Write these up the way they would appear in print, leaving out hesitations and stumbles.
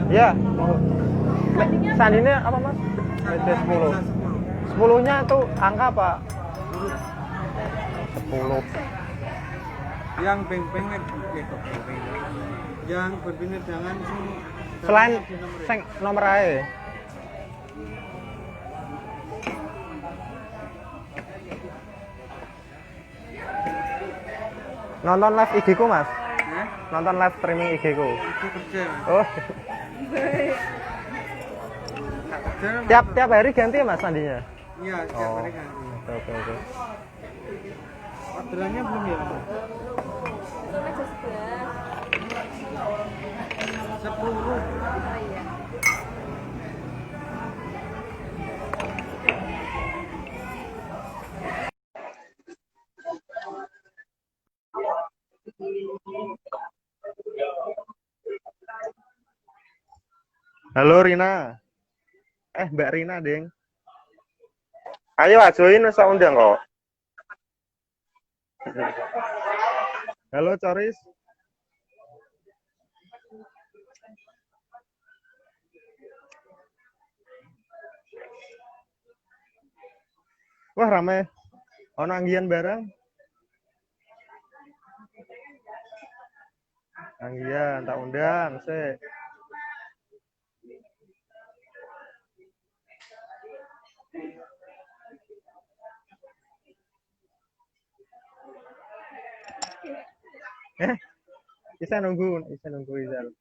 Iya, sandinya apa mas? PT 10. 10-nya itu angka apa? 10. Yang peng-pengnya yang berbeda jangan sing Selain sing nomor ae. Nonton live IG ku mas? Nonton live streaming IG ku. itu kerja Oh, tiap hari ganti ya mas sandinya? iya tiap hari ganti. Oke. Orderannya belum ya? Sampai jam 11. 10. Oh iya. Halo Rina. Mbak Rina, Ding. Ayo ajuin usah undang kok. Halo Coris. Wah rame. Ono anggian bareng. Anggian tak undang sih. Bisa nunggu Izal.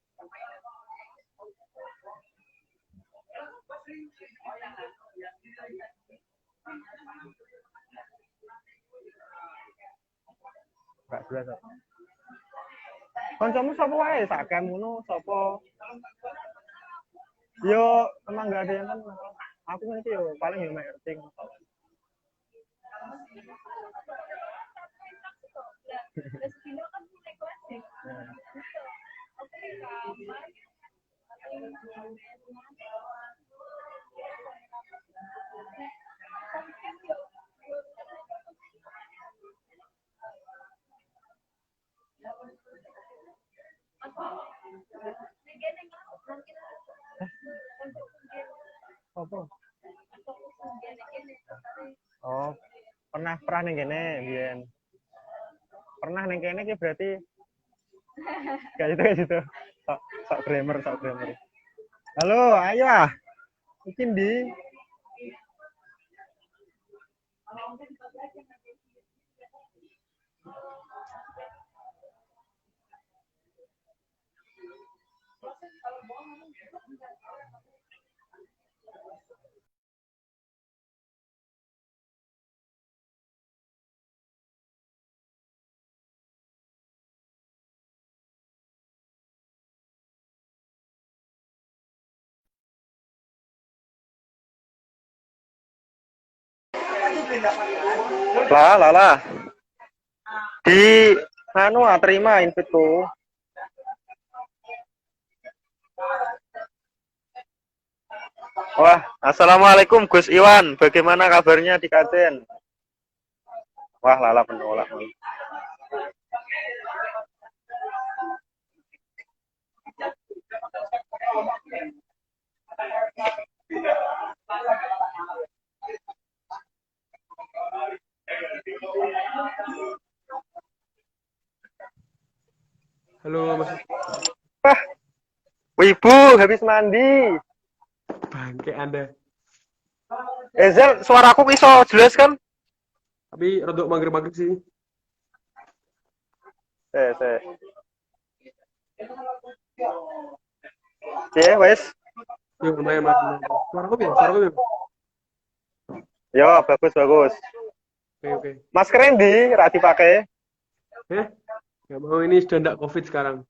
Gak jelas. Kancamu sapa wae sak kemono sapa? Yo emang gak ada yang kan. Aku nanti yo paling yo mek RT. Apa? Oh, pernah ning kene biyen. Pernah ning kene ki berarti kayak gitu. Sok grammar. Halo, ayo ah. Iki ndi? Lah. Di terima invite-ku. Wah, assalamualaikum Gus Iwan. Bagaimana kabarnya di Kajen? Wah, lala penolak. Halo Mas. Wah, Wibu habis mandi. Bangke Anda. Ezel, suaraku iso jelas kan? Tapi rodok mager-mager sih. Se. Wes. Yuk lumayan Mas. Suaraku ya? Yo, bagus. Oke. Maskernya di ra dipakai. Gak mau ini sudah ndak COVID sekarang.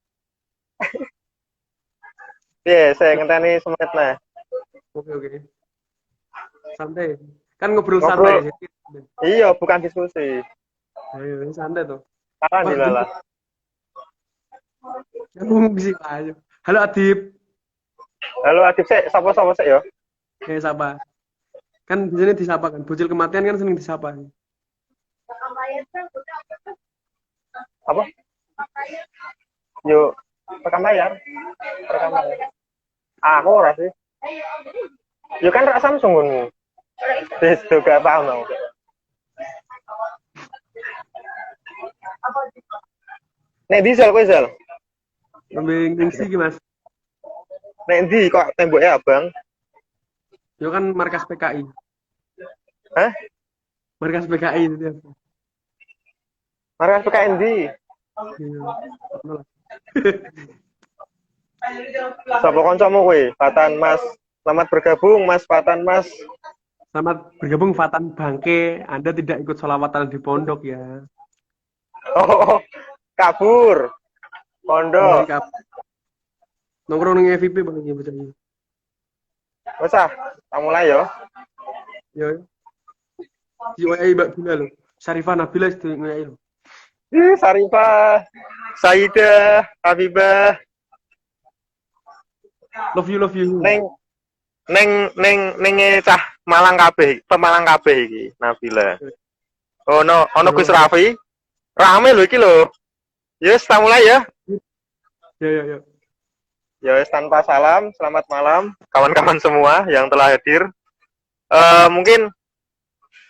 Saya ngenteni semenit nah. Oke. Santai. Kan ngobrol santai. Iya, bukan diskusi. Ayo, santai tuh. Kapan dilala? Ngomong sih ayo. Halo Adib. Halo Adib, sapa sik yo. Sapa. Kan biasanya disapa kan. Bocil kematian kan sering disapa. Apa? Yo, rekam layar. Aku ora sih. Ya kan rak Samsung ngono. Wis juga paham aku. Nek diesel kowe Zal. Lebih ningsi ki Mas. Nek ndi kok temboknya abang? Yo kan markas PKI. Hah? Markas PKI itu apa? Markas PKN ndi? Iya. Sapa kancamu kowe? Fatan Mas. Selamat bergabung Mas Fatan Mas. Selamat bergabung Fatan Bangke. Anda tidak ikut sholawatan di pondok ya. Oh, kabur. Pondok. Nongkrong ning FVP Bang ya bocah. Wes ah, kita mulai yo. Yo. Si WA Mbak Bila lho. Syarifah Nabila itu WA lho. Sarifah, Saidah, Habibah. Love you. Neng cah Malang kabeh, pemalang kabeh iki, Nabila. Ono Gus Rafi. Rame lho iki lho. Yes, kita mulai ya. Ya. Ya, tanpa salam, selamat malam kawan-kawan semua yang telah hadir. Mungkin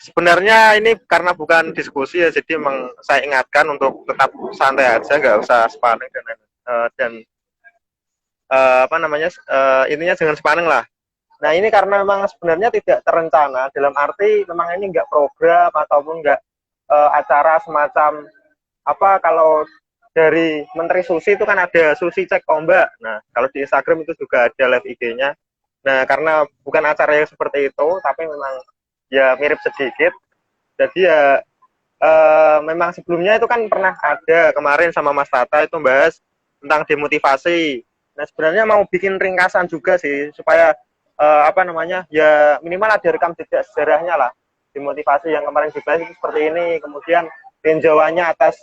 sebenarnya ini karena bukan diskusi ya, jadi memang saya ingatkan untuk tetap santai aja, nggak usah sepaneng dan intinya jangan sepaneng lah. Nah ini karena memang sebenarnya tidak terencana, dalam arti memang ini nggak program ataupun nggak acara semacam apa kalau dari Menteri Susi itu kan ada Susi cek ombak. Nah, kalau di Instagram itu juga ada live IG-nya. Nah, karena bukan acara yang seperti itu, tapi memang ya mirip sedikit. Jadi ya memang sebelumnya itu kan pernah ada kemarin sama Mas Tata itu membahas tentang demotivasi. Nah, sebenarnya mau bikin ringkasan juga sih supaya ya minimal ada rekam jejak sejarahnya lah. Demotivasi yang kemarin dibahas itu seperti ini, kemudian tinjauannya atas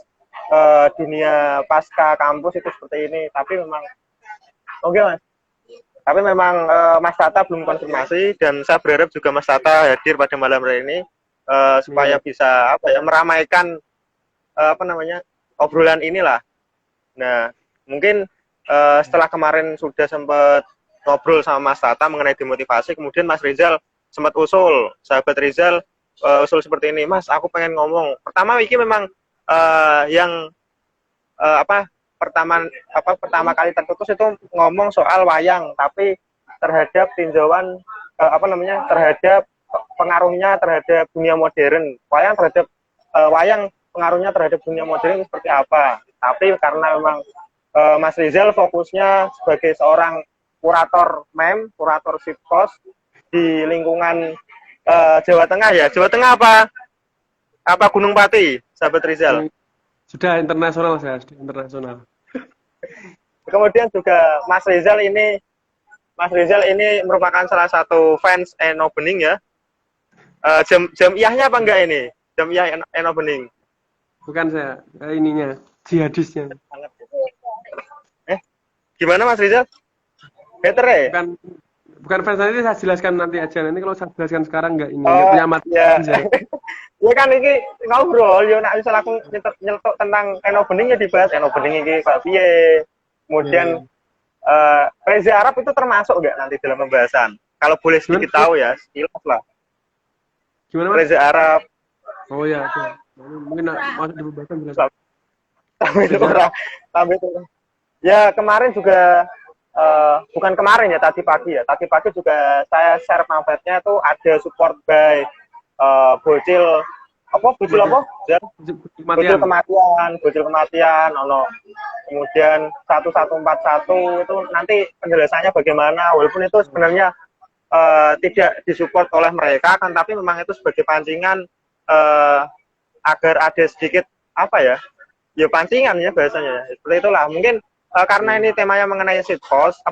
dunia pasca kampus itu seperti ini, tapi memang oke Mas. Tapi memang Mas Tata belum konfirmasi dan saya berharap juga Mas Tata hadir pada malam hari ini supaya bisa meramaikan obrolan inilah. Nah, mungkin setelah kemarin sudah sempat ngobrol sama Mas Tata mengenai demotivasi, kemudian Mas Rizal sempat usul, sahabat Rizal usul seperti ini, Mas, aku pengen ngomong. Pertama iki memang pertama kali terputus itu ngomong soal wayang, tapi terhadap tinjauan terhadap pengaruhnya terhadap dunia modern. Wayang pengaruhnya terhadap dunia modern seperti apa. Tapi karena memang Mas Rizal fokusnya sebagai seorang kurator kurator sitpos di lingkungan Jawa Tengah ya. Jawa Tengah apa Gunung Pati, sahabat Rizal? Sudah internasional saya, sudah internasional. Kemudian juga Mas Rizal ini merupakan salah satu fans Eno Bening ya. Jamiahnya apa enggak ini? Jamiah Eno Bening. Bukan saya, ininya, jihadisnya. Gimana Mas Rizal? Better ya? Bukan fans, nanti saya jelaskan nanti aja. Nanti kalau saya jelaskan sekarang enggak ini. Punya mati. Ya. Ya kan ini ngobrol, yo nek misal aku nyetok tentang Eno Bening ya dibahas Eno Bening iki kok piye. Kemudian Reza Arab itu termasuk enggak nanti dalam pembahasan? Kalau boleh sedikit tahu ya, sekilas lah. Gimana Mas? Reza Arab. Oh ya, oke. Mungkin masuk di pembahasan jelas. Sampai itu. Ya kemarin juga bukan kemarin ya, tadi pagi juga saya share pamfletnya itu ada support by bocil kematian ono, kemudian 1141 itu nanti penjelasannya bagaimana, walaupun itu sebenarnya tidak disupport oleh mereka kan, tapi memang itu sebagai pancingan agar ada sedikit ya pancingan ya bahasanya, seperti itulah mungkin. Karena ini temanya mengenai sitpos,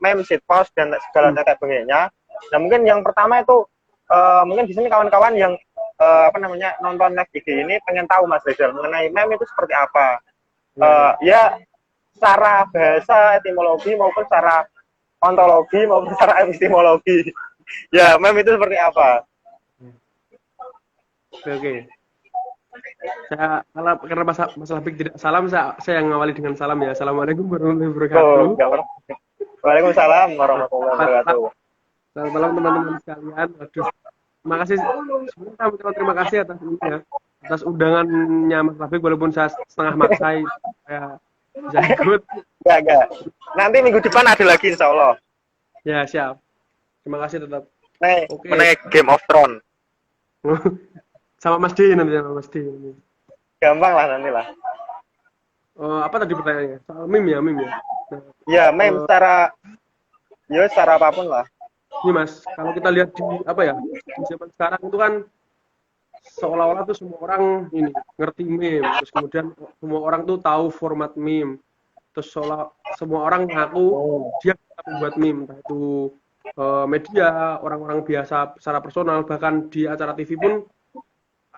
meme sitpos dan segala tetek bengeknya. Nah mungkin yang pertama itu mungkin di sini kawan-kawan yang nonton live IG ini pengen tahu Mas Rizal mengenai meme itu seperti apa. Ya secara bahasa etimologi maupun secara ontologi maupun secara epistemologi. Ya meme itu seperti apa? Oke. Saya karena masalah tidak salam, saya yang ngawali dengan salam ya. Assalamualaikum warahmatullahi wabarakatuh. Waalaikumsalam warahmatullahi wabarakatuh. Selamat malam teman-teman sekalian. Aduh, terima kasih. Sebenarnya saya ucapkan terima kasih atas ini ya, atas undangannya Mas Rafiq walaupun saya setengah maksa saya bisa ikut. Enggak. Nanti minggu depan ada lagi insya Allah. Ya siap. Terima kasih tetap. Oke. Menaik Game of Thrones. Sama Mas D nanti sama Mas D. Gampang lah nanti lah. Apa tadi pertanyaannya? Soal meme ya. Nah, Ya, meme secara apapun lah. ini Mas, kalau kita lihat di apa ya, di zaman sekarang itu kan seolah-olah tuh semua orang ini ngerti meme, terus kemudian semua orang tuh tahu format meme, terus semua orang ngaku dia bisa membuat meme, entah itu media, orang-orang biasa secara personal, bahkan di acara TV pun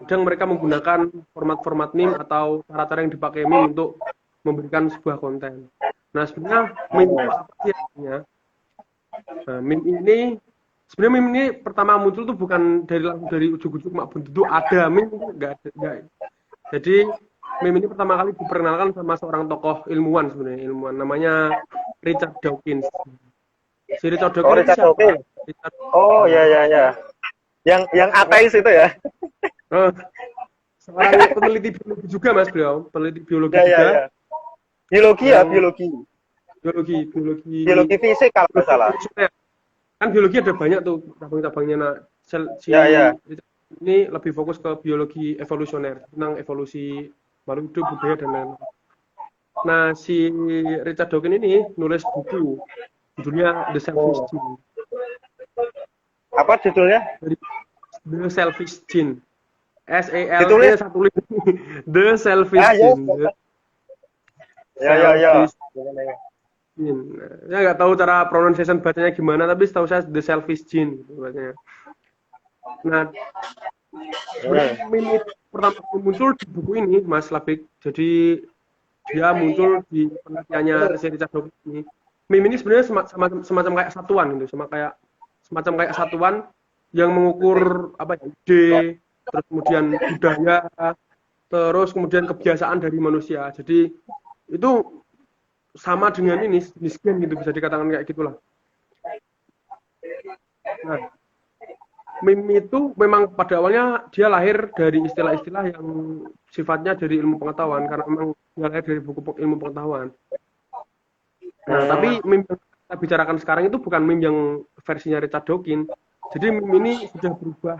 kadang mereka menggunakan format-format meme atau cara-cara yang dipakai meme untuk memberikan sebuah konten. Nah sebenarnya meme itu apa sih artinya? Nah, meme ini pertama muncul tuh bukan dari ujuk-ujuk mak buntu ada meme itu enggak. Jadi meme ini pertama kali diperkenalkan sama seorang tokoh ilmuwan namanya Richard Dawkins. Si Richard Dawkins siapa? Oh ya. Yang ateis itu ya. Seorang peneliti biologi juga Mas beliau, peneliti biologi juga. Ya. Biologi fisik kalau nggak salah. Kan biologi ada banyak tuh cabang-cabangnya. Nah, ini lebih fokus ke biologi evolusioner, tentang evolusi makhluk hidup, budaya dan lain-lain. Nah, si Richard Dawkins ini nulis buku judulnya The Selfish Gene. Apa judulnya? The Selfish Gene. SELF satu link. The Selfish Gene. Ya. Saya nggak tahu cara pronunciation bacanya gimana, tapi setahu saya The Selfish Gene gitu bacanya. Nah, meme pertama muncul di buku ini, Mas Labik. Jadi dia muncul di penelitiannya Richard Dawkins ini. Meme ini sebenarnya semacam kayak satuan gitu, semacam kayak satuan yang mengukur apa ya, ide, terus kemudian budaya, terus kemudian kebiasaan dari manusia. Jadi itu sama dengan ini miskin gitu, bisa dikatakan kayak gitulah. Nah, meme itu memang pada awalnya dia lahir dari istilah-istilah yang sifatnya dari ilmu pengetahuan, karena memang dia lahir dari buku ilmu pengetahuan. Nah, tapi meme yang kita bicarakan sekarang itu bukan meme yang versinya Richard Dawkins. Jadi meme ini sudah berubah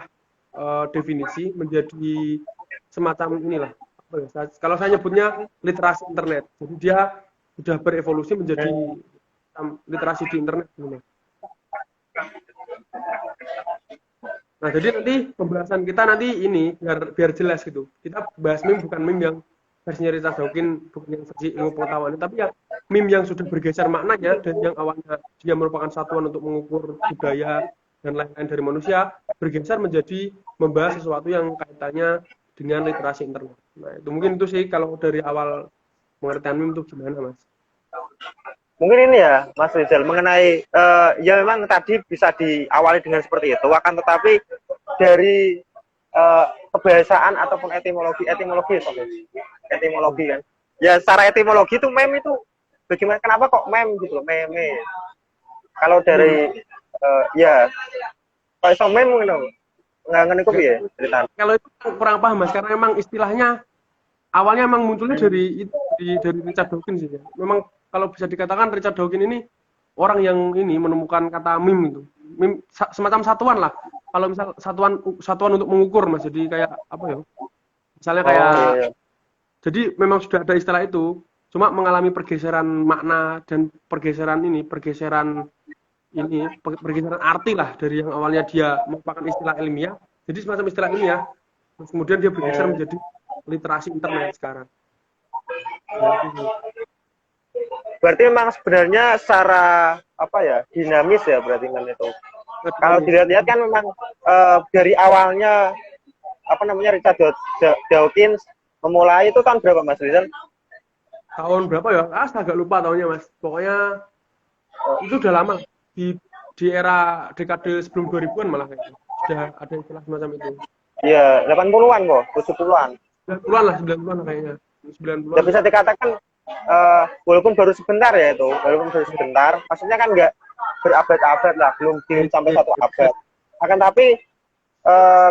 definisi menjadi semacam inilah. Kalau saya nyebutnya literasi internet. Jadi dia sudah berevolusi menjadi literasi di internet. Nah, jadi nanti pembahasan kita nanti ini biar jelas gitu. Kita bahas meme bukan meme yang versinya Richard Dawkins, bukan yang versi ilmu pengetahuan, tapi yang meme yang sudah bergeser maknanya dan yang awalnya dia merupakan satuan untuk mengukur budaya dan lain-lain dari manusia, bergeser menjadi membahas sesuatu yang kaitannya dengan literasi internet. Nah, itu mungkin itu sih kalau dari awal pengertian meme itu gimana, Mas? Mungkin ini ya, Mas Rizal, mengenai ya memang tadi bisa diawali dengan seperti itu, akan tetapi dari kebiasaan ataupun etimologi kan. Ya secara etimologi itu meme itu bagaimana, kenapa kok meme gitu loh, meme. Kalau dari ya kalau iso meme ngono. Nggak kok ya ceritanya. Kalau itu kurang paham Mas, karena memang istilahnya awalnya memang munculnya dari Richard Dawkins sih ya. Memang kalau bisa dikatakan Richard Dawkins ini orang yang ini menemukan kata meme itu. Meme semacam satuan lah. Kalau misal satuan untuk mengukur Mas. Jadi kayak apa ya? Misalnya kayak iya. Jadi memang sudah ada istilah itu, cuma mengalami pergeseran makna dan pergeseran arti lah dari yang awalnya dia merupakan istilah ilmiah. Jadi semacam istilah ilmiah. Terus kemudian dia bergeser menjadi literasi internet sekarang. Berarti memang sebenarnya secara apa ya, dinamis ya berarti kan itu. Kalau dilihat-lihat kan memang dari awalnya apa namanya Richard Dawkins memulai itu tahun berapa Mas Rizal? Tahun berapa ya? Agak lupa tahunnya Mas. Pokoknya itu udah lama. Di era dekade sebelum 2000-an malah kayaknya. Sudah ada istilah semacam itu. Iya, 80-an kok, 70-an. 90-an lah kayaknya. 90-an. Ya bisa dikatakan walaupun baru sebentar ya itu, walaupun baru sebentar, maksudnya kan nggak berabad-abad lah, belum sampai satu abad. Akan tapi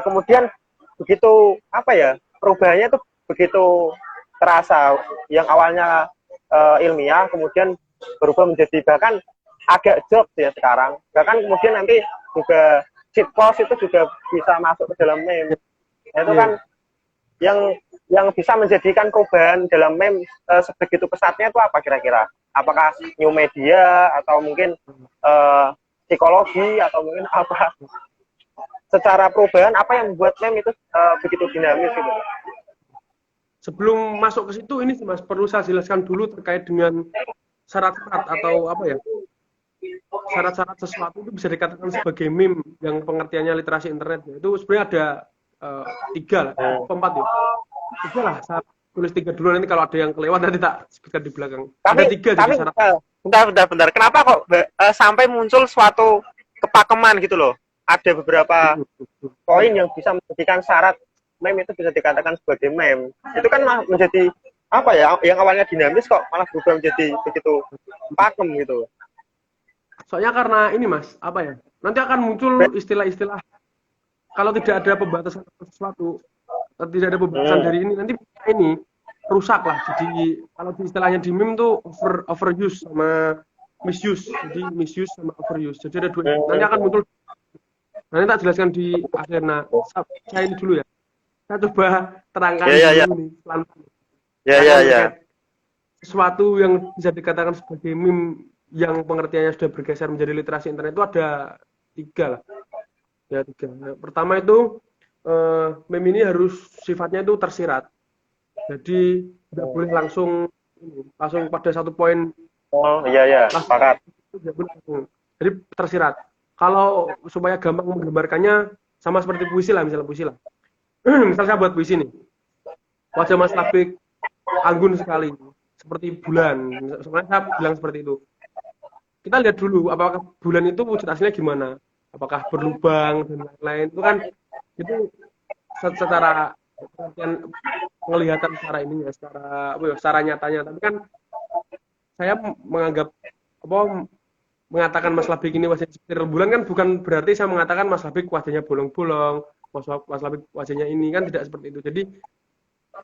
kemudian begitu apa ya, perubahannya itu begitu terasa, yang awalnya ilmiah kemudian berubah menjadi bahkan agak jokes ya sekarang, bahkan kemudian nanti juga cheat post itu juga bisa masuk ke dalam meme. Itu kan yang bisa menjadikan perubahan dalam meme sebegitu pesatnya itu apa kira-kira? Apakah new media atau mungkin psikologi atau mungkin apa? Secara perubahan apa yang membuat meme itu begitu dinamis gitu? Sebelum masuk ke situ ini sih Mas, perlu saya jelaskan dulu terkait dengan syarat-syarat atau apa ya? Syarat-syarat sesuatu itu bisa dikatakan sebagai meme yang pengertiannya literasi internet. Itu sebenarnya ada 3 lah, 4 ya. 3 lah, saya tulis 3 dulu, nanti kalau ada yang kelewat nanti tak sebutkan di belakang. Ada 3 jadi syarat. Bentar. Kenapa kok sampai muncul suatu kepakeman gitu loh? Ada beberapa poin yang bisa menjadikan syarat meme itu bisa dikatakan sebagai meme. Itu kan menjadi apa ya? Yang awalnya dinamis kok malah berubah menjadi begitu pakem gitu. Soalnya karena ini Mas, apa ya? Nanti akan muncul istilah-istilah kalau tidak ada pembatasan sesuatu, tidak ada pembatasan dari ini, nanti ini rusak lah. Jadi kalau di istilahnya di meme tuh overuse sama misuse. Jadi misuse sama overuse. Jadi ada 2. Nanti akan muncul. Nanti tak jelaskan di akhir. Nah, saya ini dulu ya. Saya coba terangkan dulu nih, pelan-pelan. Ya. Sesuatu yang bisa dikatakan sebagai meme yang pengertiannya sudah bergeser menjadi literasi internet itu ada 3 lah. Ya 3. Nah, pertama itu meme ini harus sifatnya itu tersirat. Jadi tidak boleh langsung pada satu poin. Oh iya, sepakat. Jadi tersirat. Kalau supaya gampang menggambarkannya sama seperti puisi lah, misalnya puisi lah. Misal saya buat puisi nih. Wajah Mas Labik anggun sekali, seperti bulan. Sebenarnya saya bilang seperti itu. Kita lihat dulu apakah bulan itu wujud aslinya gimana. Apakah berlubang dan lain-lain. Itu kan itu secara penglihatan secara ini ya, secara nyatanya. Tapi kan saya menganggap mengatakan Mas Labik ini wajahnya seperti rembulan kan bukan berarti saya mengatakan Mas Labik wajahnya bolong-bolong, Mas Labik wajahnya ini, kan tidak seperti itu. Jadi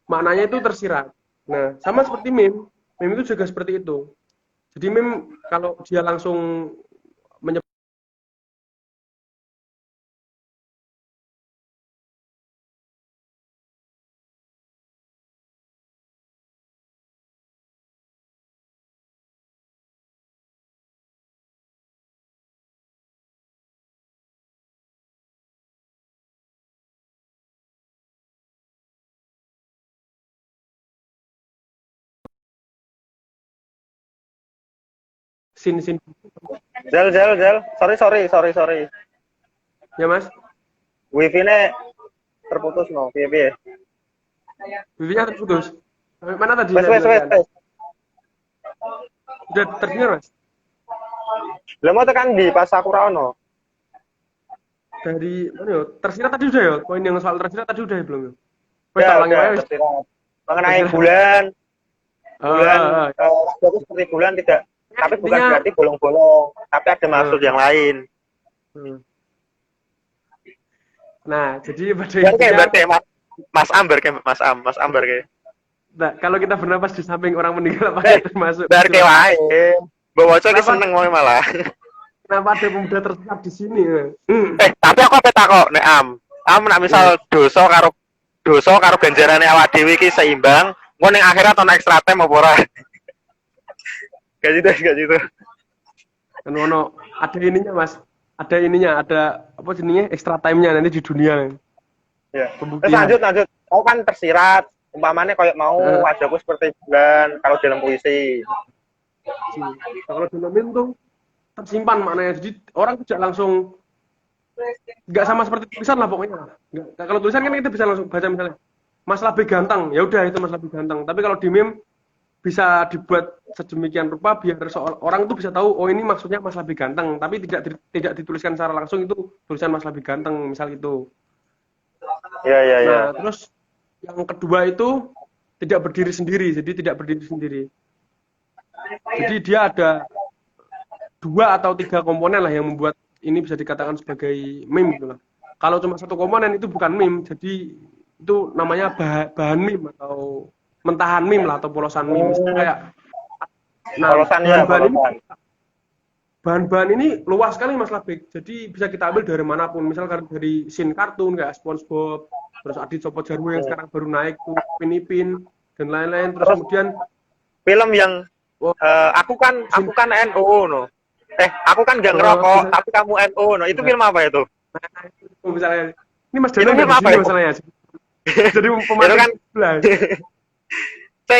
maknanya itu tersirat. Nah, sama seperti meme itu juga seperti itu. Jadi meme kalau dia langsung sin. Zel. Sorry. Ya Mas, Wifi-nya terputus no, piye. wifi-nya terputus. Sampai mana tadi? Wes. Sudah terdengar Mas? Lah mau tekan di pas aku ra ono. Dari mana ya? Tersirat tadi udah ya? Poin yang soal tersirat tadi udah ya belum ya? Wes Ya, tak ulangi aja. mengenai bulan itu seperti bulan tidak, tapi bukan berarti bolong-bolong, tapi ada maksud yang lain. Nah, jadi pada Berarti Mas Amber kayak. Nah, kalau kita bernapas di samping orang meninggal apa itu termasuk? Bar kayak wae. Mbok waca iki seneng wae malah. Kenapa ada pemuda tersesat di sini? Tapi aku apa takok nek nak misal dosa karo ganjarane awak dhewe iki seimbang, engko ning akhirat ana extra time apa ora? Gak gitu. Kan ono ada ininya Mas. Ada apa jenisnya extra time-nya nanti di dunia. Ya. Terus lanjut. Kau kan tersirat, umpamanya kayak mau wajahku seperti bulan kalau dalam puisi. Kalau dalam meme tuh tersimpan maknanya. Jadi orang tidak langsung nggak sama seperti tulisan lah pokoknya. Kalau tulisan kan kita bisa langsung baca misalnya Mas Labik ganteng, ya udah itu Mas Labik ganteng. Tapi kalau di meme bisa dibuat sedemikian rupa biar orang itu bisa tahu oh ini maksudnya Mas Labik ganteng, tapi tidak dituliskan secara langsung itu tulisan Mas Labik ganteng misal gitu. Ya. Nah, terus yang kedua itu tidak berdiri sendiri. Jadi tidak berdiri sendiri. Jadi dia ada 2 atau 3 komponen lah yang membuat ini bisa dikatakan sebagai meme gitu lah. Kalau cuma satu komponen itu bukan meme, jadi itu namanya bahan meme atau mentahan meme lah atau polosan meme. Misalnya kayak, nah Polosan ya, bahan-bahan ini polosan. bahan-bahan ini luas sekali Mas Labek. Jadi bisa kita ambil dari manapun. Misalkan dari scene kartun kayak SpongeBob, terus Adit Sopo Jarwo yang sekarang baru naik tuh, Upin Ipin dan lain-lain. Terus kemudian Film yang oh, aku kan NU no. Aku kan nggak ngerokok, misalnya, tapi kamu NU no. Itu film apa itu? misalnya ini Mas Itu Danang film nggak di apa sini itu? masalahnya. Jadi Itu pemain kan sebelah.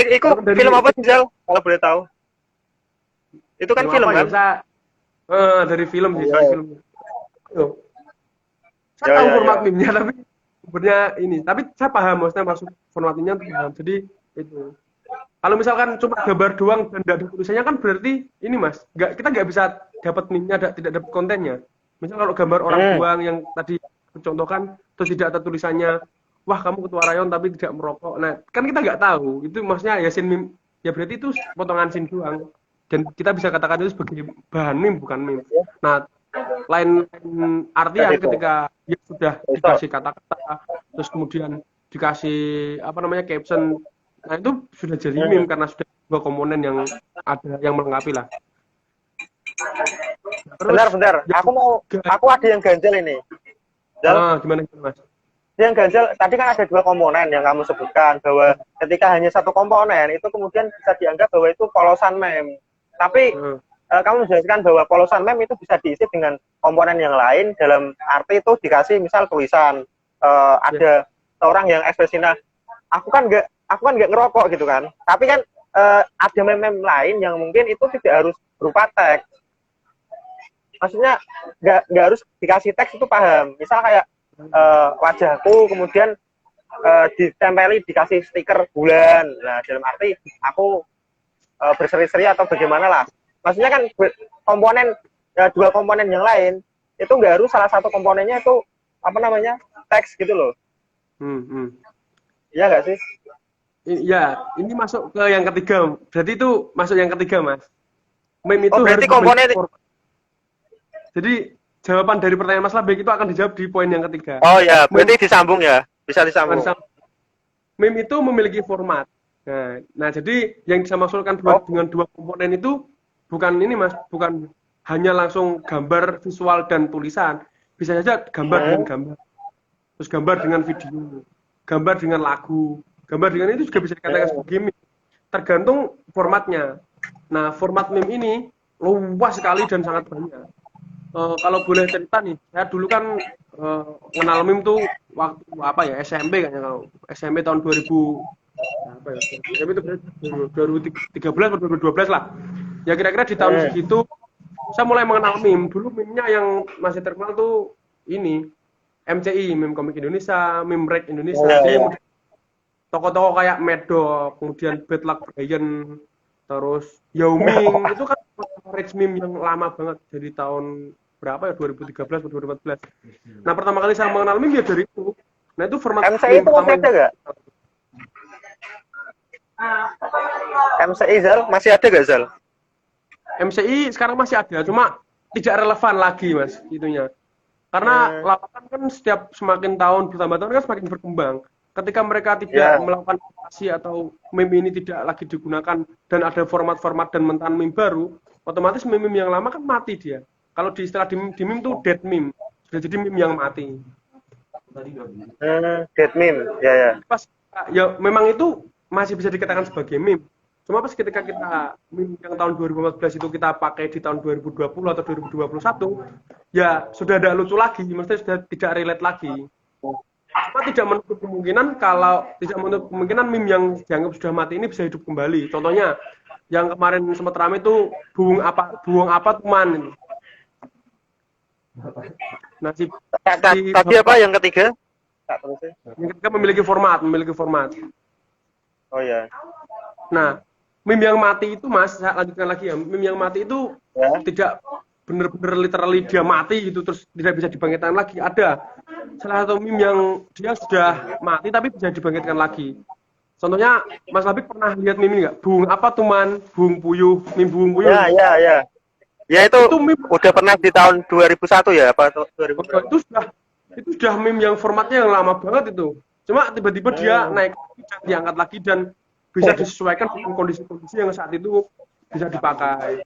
itu Dari film apa sih, Jal? Kalau boleh tahu. Itu kan film apa ya? kan? Dari film sih, Iya. dari film. Tuh. Saya Ya, tahu ya, format ya. meme-nya tapi sebenarnya ini, tapi saya paham maksudnya maksud format meme-nya tuh paham. Jadi itu. Kalau misalkan cuma gambar doang dan tidak ada tulisannya kan berarti ini Mas, kita nggak bisa dapat meme-nya, tidak dapat kontennya. Misal kalau gambar orang doang yang tadi contohkan terus tidak ada tulisannya, wah kamu ketua rayon tapi tidak merokok. Nah, kan kita nggak tahu. Itu maksudnya ya scene meme. Ya berarti itu potongan scene doang. Dan kita bisa katakan itu sebagai bahan meme bukan meme. Nah, lain artian ketika dia sudah dikasih kata-kata terus kemudian dikasih apa namanya caption, nah itu sudah jadi meme karena sudah 2 komponen yang ada yang melengkapi lah. Terus Benar. Aku ada yang ganjel ini. Jal, gimana Mas? yang ganjel tadi kan ada 2 komponen yang kamu sebutkan bahwa ketika hanya satu komponen itu kemudian bisa dianggap bahwa itu polosan meme. Tapi kamu menjelaskan bahwa polosan meme itu bisa diisi dengan komponen yang lain dalam arti itu dikasih misal tulisan ada orang yang ekspresinya aku kan nggak ngerokok gitu kan. Tapi kan ada meme lain yang mungkin itu tidak harus berupa teks. Maksudnya nggak harus dikasih teks itu paham. Misal kayak wajahku kemudian ditempeli dikasih stiker bulan. Nah dalam arti aku berseri-seri atau bagaimana lah. Maksudnya kan komponen 2 komponen yang lain itu nggak harus salah satu komponennya itu apa namanya teks gitu loh. Iya nggak sih? Ya, ini masuk ke yang ketiga. Berarti itu masuk yang ketiga Mas. Meme itu berarti harus komponen. Jadi jawaban dari pertanyaan Mas Labek itu akan dijawab di poin yang ketiga. Oh ya, berarti disambung ya, bisa disambung. Meme itu memiliki format. Nah jadi yang bisa masukkan dengan 2 komponen itu bukan ini Mas, bukan hanya langsung gambar visual dan tulisan. Bisa saja gambar dengan gambar, terus gambar dengan video, gambar dengan lagu, gambar dengan itu juga bisa dikatakan sebagai meme. Tergantung formatnya. Nah format meme ini luas sekali dan sangat banyak. Kalau boleh cerita nih, saya dulu kan kenal meme tuh waktu apa ya SMP kayaknya, kalau SMP tahun 2000 apa ya, SMP itu 2013 atau 2012 lah. Ya kira-kira di tahun segitu saya mulai mengenal meme. Dulu meme-nya yang masih terkenal tuh ini MCI, Meme Komik Indonesia, Meme Rate Indonesia. Jadi tokoh-tokoh kayak Mad Dog, kemudian Bad Luck Brian, terus Yao Ming, itu kan rich meme yang lama banget dari tahun berapa ya, 2013 atau 2014. Nah pertama kali saya mengenal meme ya dari itu. Nah itu format MCI itu masih ada nggak? MCI Zal masih ada nggak Zal? MCI sekarang masih ada, cuma tidak relevan lagi Mas itunya. Karena lapangan kan setiap semakin tahun bertambah tahun kan semakin berkembang. Ketika mereka tidak melakukan inovasi atau meme ini tidak lagi digunakan dan ada format-format dan mentahan meme baru, otomatis meme yang lama kan mati dia. Kalau di istilah di meme itu dead meme, sudah jadi meme yang mati. Dead meme, ya. Pas ya memang itu masih bisa dikatakan sebagai meme. Cuma pas ketika kita meme yang tahun 2014 itu kita pakai di tahun 2020 atau 2021, ya sudah tidak lucu lagi, maksudnya sudah tidak relate lagi. Cuma tidak menutup kemungkinan meme yang dianggap sudah mati ini bisa hidup kembali. Contohnya yang kemarin sempat ramai itu buung apa teman ini. Nah, tadi apa yang ketiga? Yang ketiga memiliki format. Oh ya. Nah, meme yang mati itu Mas, saya lanjutkan lagi ya. Meme yang mati itu tidak benar-benar literally dia mati gitu terus tidak bisa dibangkitkan lagi. Ada salah satu meme yang dia sudah mati tapi bisa dibangkitkan lagi. Contohnya Mas Labib pernah lihat meme nggak? Bung apa tuh man? Bung Puyuh, meme Bung Puyuh. Ya, ya, ya. Ya itu Itu meme udah pernah di tahun 2001 ya, apa 2000 berapa? itu sudah meme yang formatnya yang lama banget itu. Cuma tiba-tiba dia naik dan diangkat lagi dan bisa disesuaikan dengan kondisi-kondisi yang saat itu bisa dipakai.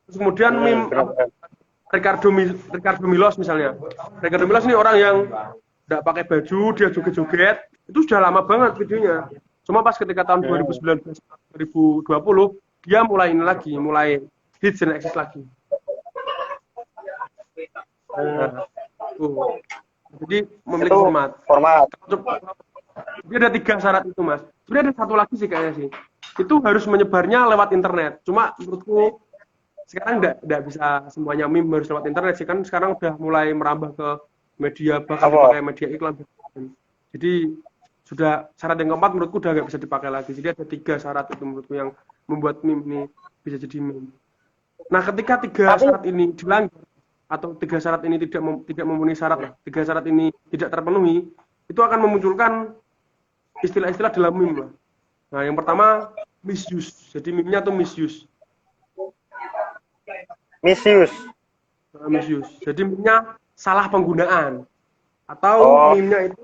Terus kemudian meme Benar-benar. Ricardo Milos misalnya. Ricardo Milos ini orang yang nggak pakai baju, dia joget-joget. Itu sudah lama banget videonya. Cuma pas ketika tahun 2019 2020 dia mulai ini lagi, mulai hits and exist lagi. Nah, tuh. Jadi memiliki Itu format. format. Jadi ada 3 syarat itu, Mas. Sebenarnya ada satu lagi sih kayaknya sih. Itu harus menyebarnya lewat internet. Cuma menurutku sekarang nggak bisa semuanya meme harus lewat internet sih, kan sekarang udah mulai merambah ke media, bahkan dipakai media iklan. Jadi sudah syarat yang keempat menurutku udah nggak bisa dipakai lagi. Jadi ada 3 syarat itu menurutku yang membuat meme ini bisa jadi meme. Nah, ketika 3 syarat ini dilanggar atau 3 syarat ini tidak memenuhi syarat, 3 syarat ini tidak terpenuhi, itu akan memunculkan istilah-istilah dalam meme lah. Nah, yang pertama misuse. Jadi meme-nya tuh misuse. Misuse. Misuse. Jadi meme-nya salah penggunaan atau meme-nya itu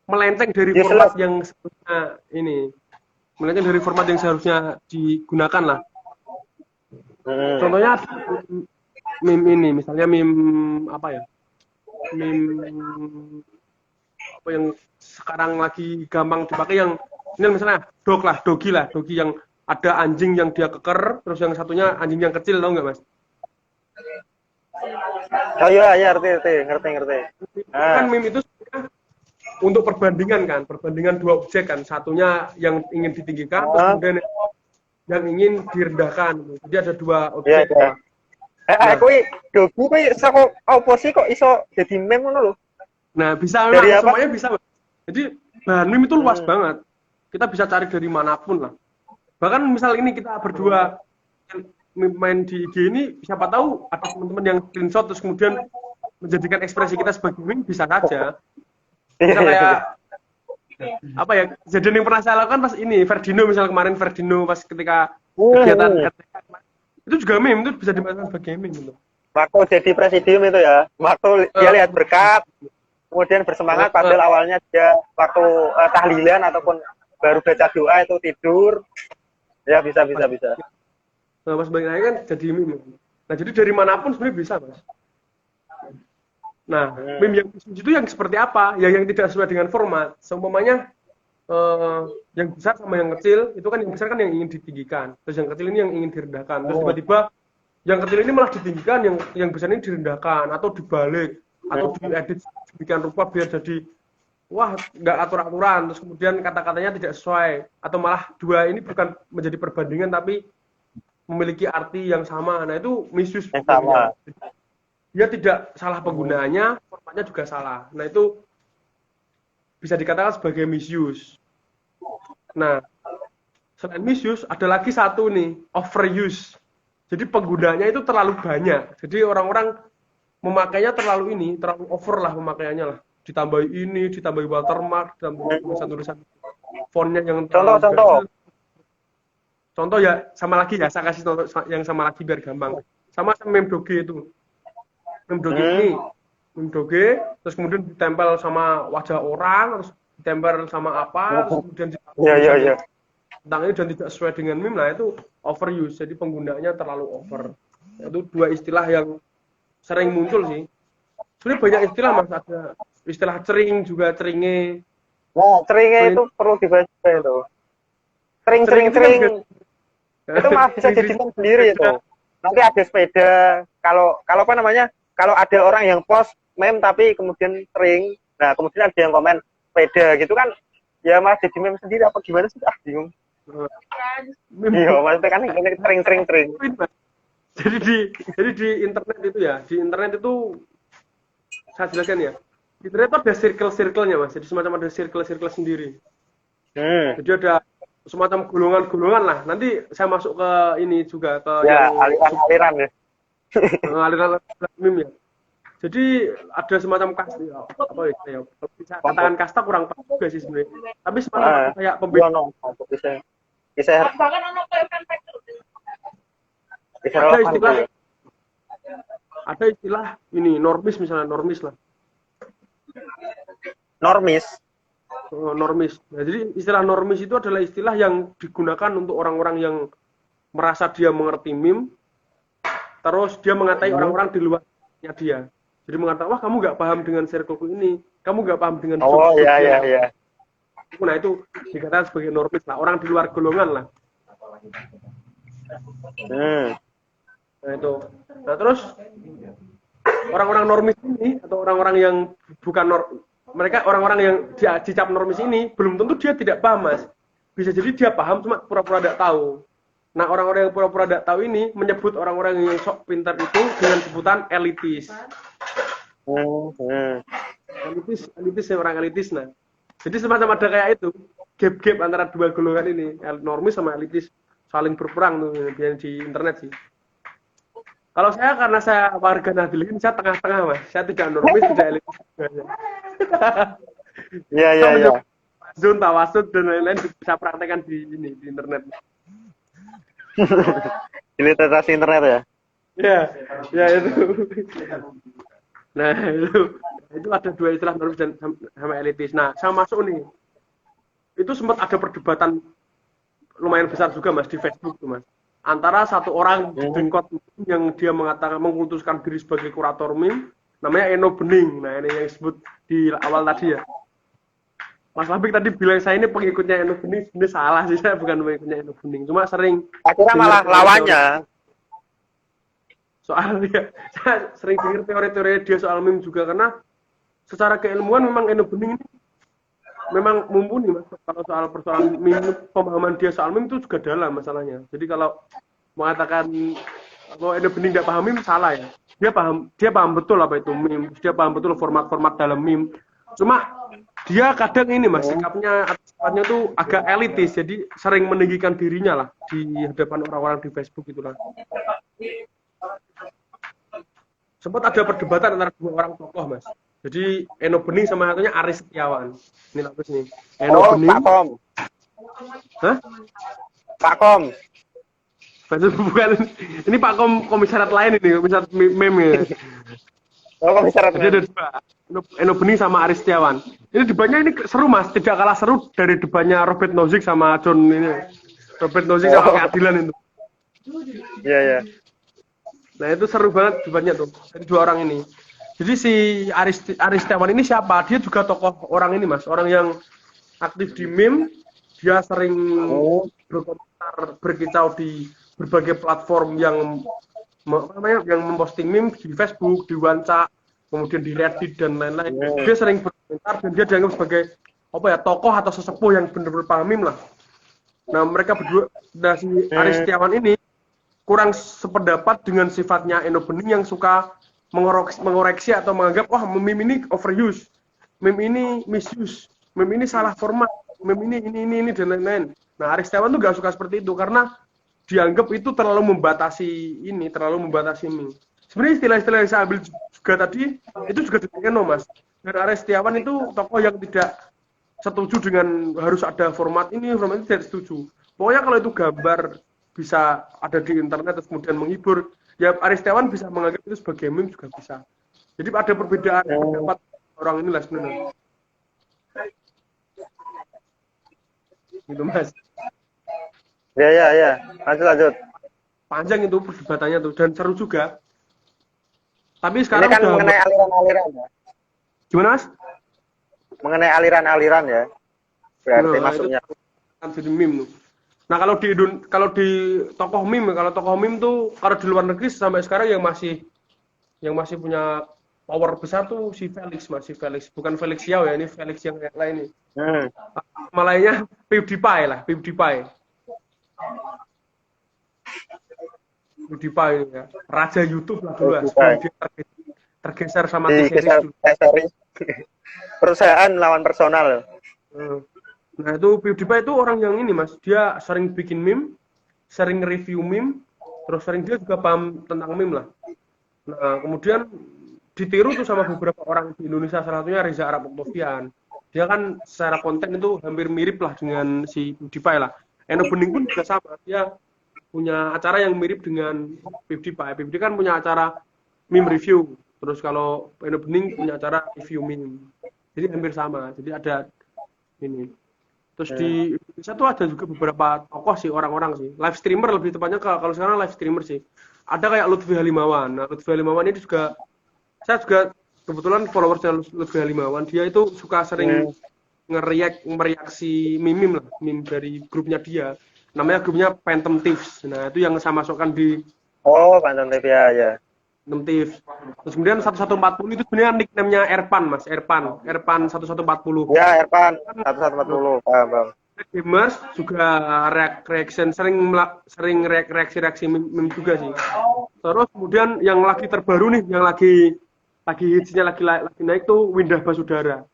melenceng dari format yang seharusnya ini. Melenceng dari format yang seharusnya digunakan lah. Contohnya meme ini, misalnya meme apa ya? Meme apa yang sekarang lagi gampang dipakai yang ini misalnya dogi yang ada anjing yang dia keker, terus yang satunya anjing yang kecil, tau nggak Mas? Oh iya, ya, ngerti. Kan meme itu untuk perbandingan kan, perbandingan 2 objek kan, satunya yang ingin ditinggikan, terus kemudian yang ingin direndahkan. Jadi ada 2 objek. Iya. Kuwi dogi kuwi saka opo sih kok iso dadi meme ngono lho? Nah, bisa dari memang apa? semuanya bisa. Jadi bahan meme itu luas banget. Kita bisa cari dari manapun lah. Bahkan misal ini kita berdua main di IG ini, siapa tahu ada teman-teman yang screenshot terus kemudian menjadikan ekspresi kita sebagai meme, bisa saja. Bisa kayak apa ya, kejadian yang pernah saya lakukan pas ini Ferdino, misal kemarin Ferdino pas ketika kegiatan RTK, itu juga meme, itu bisa dimasukkan sebagai meme gitu. Waktu jadi presidium itu ya, waktu dia lihat berkat, kemudian bersemangat, padahal awalnya dia waktu tahlilan ataupun baru baca doa itu tidur, ya bisa. Nah, pas balik lagi kan jadi meme. Nah, jadi dari manapun sebenarnya bisa, Mas. Nah, meme yang itu yang seperti apa? Yang tidak sesuai dengan format. Seumpamanya yang besar sama yang kecil, itu kan yang besar kan yang ingin ditinggikan. Terus yang kecil ini yang ingin direndahkan. Terus tiba-tiba yang kecil ini malah ditinggikan, yang besar ini direndahkan atau dibalik atau diedit sedemikian rupa biar jadi wah, nggak atur-aturan. Terus kemudian kata-katanya tidak sesuai atau malah 2 ini bukan menjadi perbandingan tapi memiliki arti yang sama. Nah, itu misuse. Dia tidak salah penggunaannya, formatnya juga salah. Nah, itu bisa dikatakan sebagai misuse. Nah, selain misuse, ada lagi satu nih, overuse. Jadi penggunaannya itu terlalu banyak. Jadi orang-orang memakainya terlalu over lah pemakaiannya lah. Ditambahi ini, ditambahi watermark, ditambahi tulisan-tulisan fontnya yang Contoh ya, sama lagi ya, saya kasih contoh yang sama lagi biar gampang. Sama meme doge itu. Meme doge ini, meme doge, terus kemudian ditempel sama wajah orang, terus ditempel sama apa, terus kemudian tentang ini dan tidak sesuai dengan meme, nah itu overuse, jadi penggunaannya terlalu over. Itu 2 istilah yang sering muncul sih. Sebenarnya banyak istilah, Mas, ada istilah cering juga, ceringe. Nah, ceringe itu perlu dibahas itu. Cering. Itu malah bisa dijadikan sendiri itu. Nanti ada sepeda, kalau apa namanya, kalau ada orang yang post meme tapi kemudian cering, nah kemudian ada yang komen sepeda gitu kan, ya malah jadi meme sendiri apa gimana sih? Bingung. Iya, maksudnya kan cering. Jadi di internet itu ya, di internet itu saya jelaskan ya. Di internet itu ada circle-circle-nya, Mas. Jadi semacam ada circle-circle sendiri. Jadi ada semacam golongan-golongan lah. Nanti saya masuk ke ini juga ke ya, aliran ya. Aliran meme ya. Jadi ada semacam kasta, apa ya? Kalau bisa katakan kasta kurang pas juga sih sebenarnya. Tapi semacam Ah, kayak iya pembeda. no, bisa bisa bisa Ada relevan istilah, tuh. ada istilah ini normis misalnya normis lah. Normis. Normis. Nah, jadi istilah normis itu adalah istilah yang digunakan untuk orang-orang yang merasa dia mengerti meme, terus dia mengatai orang-orang di luarnya dia. Jadi mengatakan, wah kamu nggak paham dengan circleku ini, kamu nggak paham dengan Oh iya iya iya. Nah itu dikatakan sebagai normis lah, orang di luar golongan lah. Nah itu. Nah terus orang-orang normis ini atau orang-orang yang bukan mereka orang-orang yang dicap normis ini belum tentu dia tidak paham mas. Bisa jadi dia paham cuma pura-pura tidak tahu. Nah orang-orang yang pura-pura tidak tahu ini menyebut orang-orang yang sok pintar itu dengan sebutan elitis. Elitis ya orang elitis. Nah jadi semacam ada kayak itu gap-gap antara dua golongan ini, normis sama elitis saling berperang tuh di internet sih. Kalau saya karena saya warga Nahdliyin, saya tengah-tengah mas. Saya tidak normis, tidak elitis. Iya iya iya. Zon, tawasud dan lain-lain bisa praktekkan di internet. Di literasi internet ya. Ya, ya itu. Nah itu ada dua istilah normis dan sama elitis. Nah saya masuk nih, itu sempat ada perdebatan lumayan besar juga mas di Facebook tuh mas. Antara satu orang jengkot yang dia mengatakan mengkultuskan diri sebagai kurator meme, namanya Eno Bening. Nah ini yang disebut di awal tadi ya. Mas Labik tadi bilang saya ini pengikutnya Eno Bening, sebenarnya salah sih, saya bukan pengikutnya Eno Bening. Cuma sering akhirnya malah lawannya. Soalnya saya sering dengar teori-teori dia soal meme juga karena secara keilmuan memang Eno Bening ini memang mumpuni mas. Kalau soal persoalan meme, pemahaman dia soal meme itu juga dalam masalahnya. Jadi kalau mengatakan kalau Eno Bening tidak paham meme salah ya. Dia paham betul apa itu meme. Dia paham betul format-format dalam meme. Cuma dia kadang ini mas sikapnya tuh agak elitis. Jadi sering meninggikan dirinya lah di hadapan orang-orang di Facebook itulah. Sempat ada perdebatan antara dua orang tokoh mas. Jadi Eno Bening sama satunya Aris Setiawan. Ini lapis nih. Eno Bening. Pak Kom. Hah? Pak Kom. Bukan. Ini Pak komisaris lain ini, komisaris meme ya. Oh, komisaris. Jadi ada dua. Eno Bening sama Aris Setiawan. Ini debatnya ini seru mas, tidak kalah seru dari debatnya Robert Nozick sama John ini. Robert Nozick sama keadilan itu. Iya iya. Nah itu seru banget debatnya tuh dari dua orang ini. Jadi si Aris Setiawan ini siapa? Dia juga tokoh orang ini mas, orang yang aktif di meme. Dia sering berkomentar, berkicau di berbagai platform yang memposting meme di Facebook, di Wanca, kemudian di Reddit dan lain-lain. Dia sering berkomentar dan dia dianggap sebagai tokoh atau sesepuh yang benar-benar paham meme lah. Nah mereka berdua, nah si Aris Setiawan ini kurang sependapat dengan sifatnya Eno Bening yang suka mengoreksi atau menganggap wah meme ini overuse, meme ini misuse, meme ini salah format, meme ini dan lain-lain. Nah Aris Setiawan tuh gak suka seperti itu karena dianggap itu terlalu membatasi meme. Sebenarnya istilah-istilah yang saya ambil juga tadi itu juga dari Eno mas. Dan Aris Setiawan itu tokoh yang tidak setuju dengan harus ada format ini tidak setuju. Pokoknya kalau itu gambar bisa ada di internet terus kemudian menghibur, ya Aris Setiawan bisa menganggap itu sebagai meme juga bisa. Jadi ada perbedaan pendapat orang inilah sebenarnya. Gitu mas. Ya. Lanjut. Panjang itu perdebatannya tuh dan seru juga. Tapi sekarang ini kan mengenai aliran-aliran ya. Gimana mas? Mengenai aliran-aliran ya. Berarti masuknya. Jadi meme tuh. Nah kalau di tokoh meme tuh kalau di luar negeri sampai sekarang yang masih punya power besar tuh si Felix, bukan Felix Yao ya, ini Felix yang lain nih. Malaynya PewDiePie lah, PewDiePie ini ya, raja YouTube lah dulu sebelum dia tergeser sama T-Series. Perusahaan lawan personal. Nah itu PewDiePie itu orang yang ini mas, dia sering bikin meme, sering review meme, terus dia juga paham tentang meme lah. Nah kemudian ditiru tuh sama beberapa orang di Indonesia, salah satunya Reza Arab Oktavian. Dia kan secara konten itu hampir mirip lah dengan si PewDiePie lah. Eno Bening pun juga sama, dia punya acara yang mirip dengan PewDiePie. PewDiePie kan punya acara meme review, terus kalau Eno Bening punya acara review meme. Jadi hampir sama, jadi ada ini. Terus di Indonesia tuh ada juga beberapa tokoh sih, orang-orang sih. Live streamer lebih tepatnya kalau sekarang live streamer sih. Ada kayak Lutfi Halimawan. Nah, Lutfi Halimawan ini juga, saya juga kebetulan followersnya Lutfi Halimawan. Dia itu suka sering mereaksi meme lah, meme dari grupnya dia. Namanya grupnya Phantom Thieves. Nah, itu yang saya masukkan di Oh, Phantom TV ya. Phantom Thieves. Terus kemudian 1140 itu sebenarnya nickname-nya Erpan, Mas. Erpan 1140. Ya, Erpan 1140. Paham, Bang. Gamers juga sering reaksi meme juga sih. Terus kemudian yang lagi terbaru nih, yang lagi hitsnya lagi naik tuh Windah Basudara.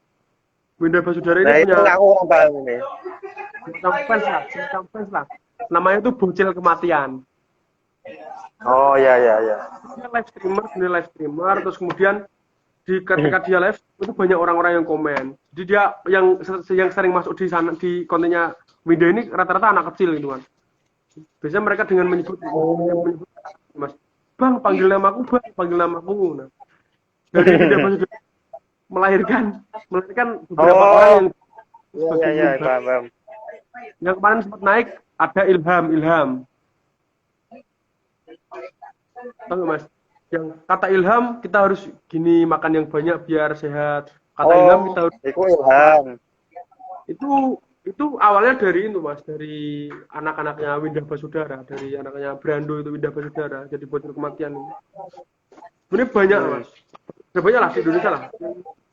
Windah Basudara ini Nah, itu punya aku orang paham ini. semacam fans lah. Namanya tuh Bocil Kematian. Oh, ya. Dia live streamer, terus kemudian ketika dia live itu banyak orang-orang yang komen. Jadi dia yang sering masuk di sana di kontennya Winda ini rata-rata anak kecil gitu kan. Biasanya mereka dengan menyebut Mas, Bang panggil namaku, Nah, dari Winda Basudara melahirkan beberapa orang yang Iya, paham. yang kemarin sempat naik ada Ilham. Tahu nggak, Mas? Yang kata Ilham kita harus gini, makan yang banyak biar sehat. Kata Ilham kita harus itu Ilham. Itu awalnya dari itu, Mas, dari anak-anaknya Windah Basudara, dari anaknya Brando itu Windah Basudara, jadi Bocil Kematian ini. Sebenarnya banyak, Mas. Banyak lah di Indonesia lah.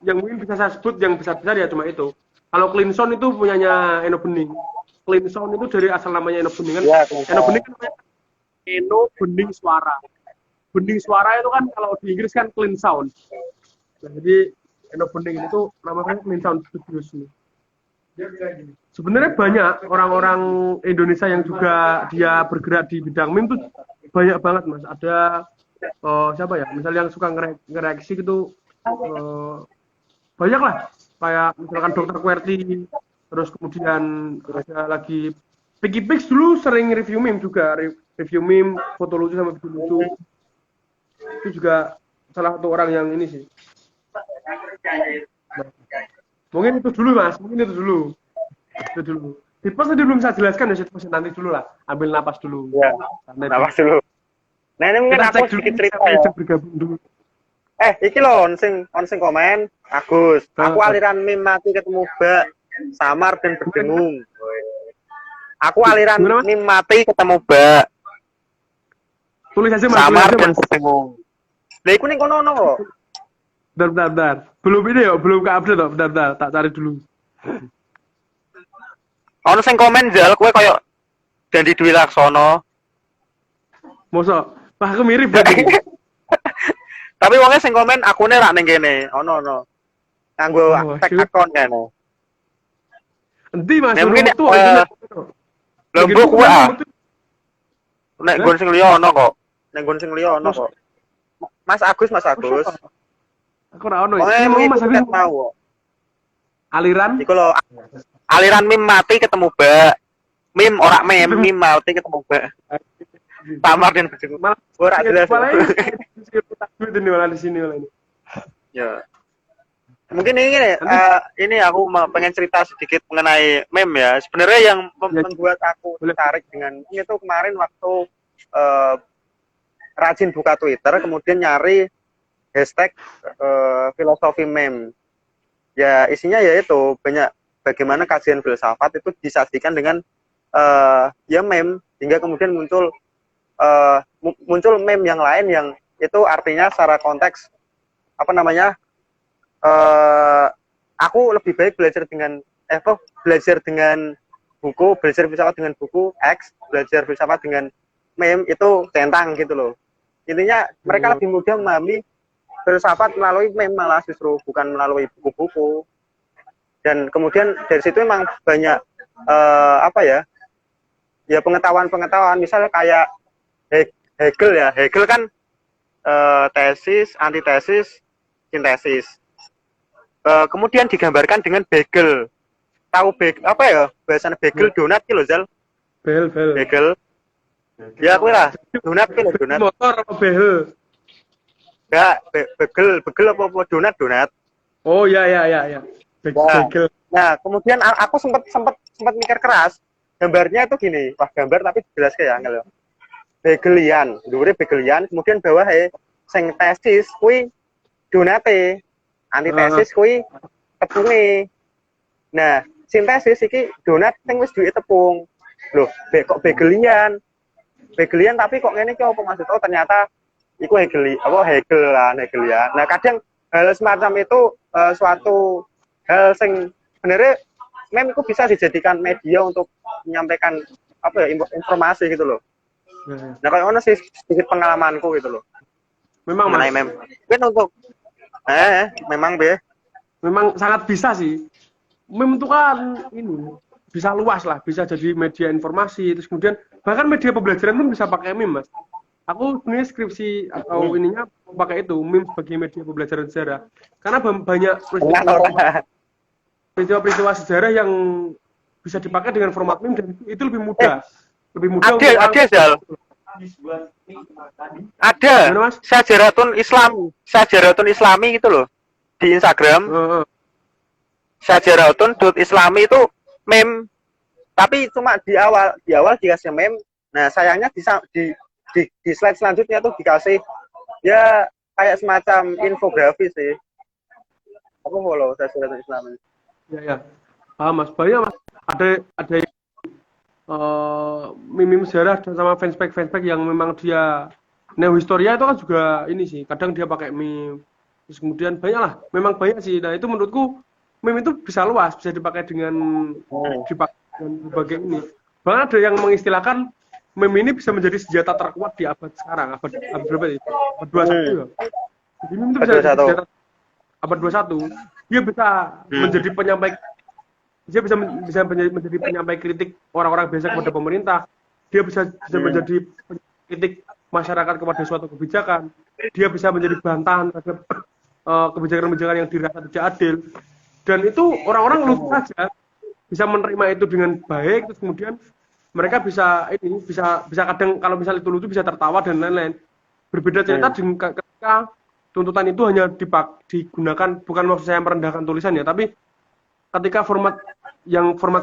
Yang mungkin bisa saya sebut yang besar-besar ya cuma itu. Kalau Cleanson itu punyanya Eno Bening. Cleanson itu dari asal namanya Eno Bening kan. Ya, Eno Bening kan namanya Eno Bening Suara. Bening suara itu kan kalau di Inggris kan clean sound. Nah, jadi Eno Bening itu namanya clean sound studios ini. Sebenarnya banyak orang-orang Indonesia yang juga dia bergerak di bidang meme tuh banyak banget, Mas. Ada siapa ya? Misalnya yang suka ngereaksi gitu banyak lah. Kayak misalkan Dr. QWERTY, terus kemudian ada lagi Piggy Pix dulu sering review meme juga, review meme, foto lucu sama video lucu. Itu juga salah satu orang yang ini sih. Nah, mungkin itu dulu, Mas. Itu dulu. Sitpos tadi belum saya jelaskan ya, Sitpos nanti dulu lah. Ambil napas dulu. Ya, napas dulu. Nah, ini mungkin kita aku sedikit cerita ya. Bergabung dulu. Iki lho, sing komen Agus. Aku aliran meme mati ketemu bak, samar dan berdengung. Aku aliran meme mati ketemu bak, tulis aja, Mas. samar dan berdengung. Lah iku ning kono kok. Bentar. Belum ini ya, belum ke-update kok. Bentar, tak cari dulu. Ono sing komen jal kowe koyo Dandi Dwi Laksono. Mosok, wah aku mirip berarti. Tapi wongnya sing komen akune rak ning kene. Ono. Kanggo tag akun kene. Endi, Mas? Mungkin Itu Lombok kuwi nek nggon sing liya ono kok. Mas Agus. Aku ora ono. Iki Mas Agus mau. aliran. Iku lho aliran meme mati ketemu bak. Meme ora meme mati ketemu bak. Tamar dan berdengung. Ora jelas. Ini malah di sini malah ini. Ya. Mungkin ini aku pengen cerita sedikit mengenai meme ya. Sebenarnya yang membuat aku tertarik dengan ini tuh kemarin waktu rajin buka Twitter, kemudian nyari hashtag filosofi meme. Ya isinya yaitu banyak bagaimana kajian filsafat itu disajikan dengan ya meme, hingga kemudian muncul meme yang lain yang itu artinya secara konteks aku lebih baik belajar dengan buku, belajar filsafat dengan buku X, belajar filsafat dengan meme itu tentang gitu loh. Intinya mereka lebih mudah memahami filsafat melalui meme malah justru, bukan melalui buku-buku. Dan kemudian dari situ memang banyak ya pengetahuan misalnya kayak Hegel kan tesis, antitesis, sintesis. Kemudian digambarkan dengan bagel. Tahu bagel apa ya? Bahasanya bagel donat ki lho, Zal. Bel. Bagel. Ya kuwi lah. Donat ki lho, donat. Motor apa behel? Enggak, bagel apa donat. Oh ya. Bagel. Nah, kemudian aku sempat mikir keras. Gambarnya itu gini, wah gambar tapi jelas kayak angel. Bagelian, dhuwure bagelian, kemudian bawahe sing tesis kuwi donate. Antitesis kuwi tepunge. Nah, sintesis iki donat sing wis duwe tepung. Loh, kok bagelian? Bagelian tapi kok ngene iki apa maksud? Oh, ternyata iku Hegelian. Nah, kadang hal semacam itu suatu hal sing sebenarnya meme itu bisa dijadikan media untuk menyampaikan apa ya informasi gitu loh. Nah, kalau ono sih sedikit pengalamanku gitu loh. Memang mengenai meme. Kan untuk memang be. Memang sangat bisa sih. Meme itu kan ini bisa luas lah, bisa jadi media informasi, terus kemudian bahkan media pembelajaran pun bisa pakai meme, Mas. Aku sebenarnya skripsi atau ininya pakai itu meme sebagai media pembelajaran sejarah. Karena banyak peristiwa sejarah yang bisa dipakai dengan format meme dan itu lebih mudah. Lebih mudah untuk ada Sajaratun Islami gitu loh di Instagram. Sajaratun.islami itu meme, tapi cuma di awal dikasih meme. Nah, sayangnya di slide selanjutnya tuh dikasih ya kayak semacam infografis sih. Aku follow Sajaratun Islami. Ya. Mas, banyak Mas. Ada meme sejarah sama fanspage yang memang dia Neohistoria itu kan juga ini sih, kadang dia pakai meme. Terus kemudian memang banyak sih. Nah, itu menurutku meme itu bisa luas, bisa dipakai dengan berbagai ini. Bahkan ada yang mengistilahkan meme ini bisa menjadi senjata terkuat di abad sekarang, abad berapa ya? Abad 21 ya. Jadi meme itu bisa jadi senjata abad 21. Dia bisa menjadi menjadi penyampai kritik orang-orang biasa kepada pemerintah. Dia bisa menjadi kritik masyarakat kepada suatu kebijakan. Dia bisa menjadi bantahan terhadap kebijakan-kebijakan yang dirasa tidak adil. Dan itu orang-orang lucu saja bisa menerima itu dengan baik, terus kemudian mereka bisa kadang kalau misalnya itu lucu bisa tertawa dan lain-lain. Berbeda cerita ketika tuntutan itu hanya digunakan, bukan maksud saya merendahkan tulisan ya, tapi ketika format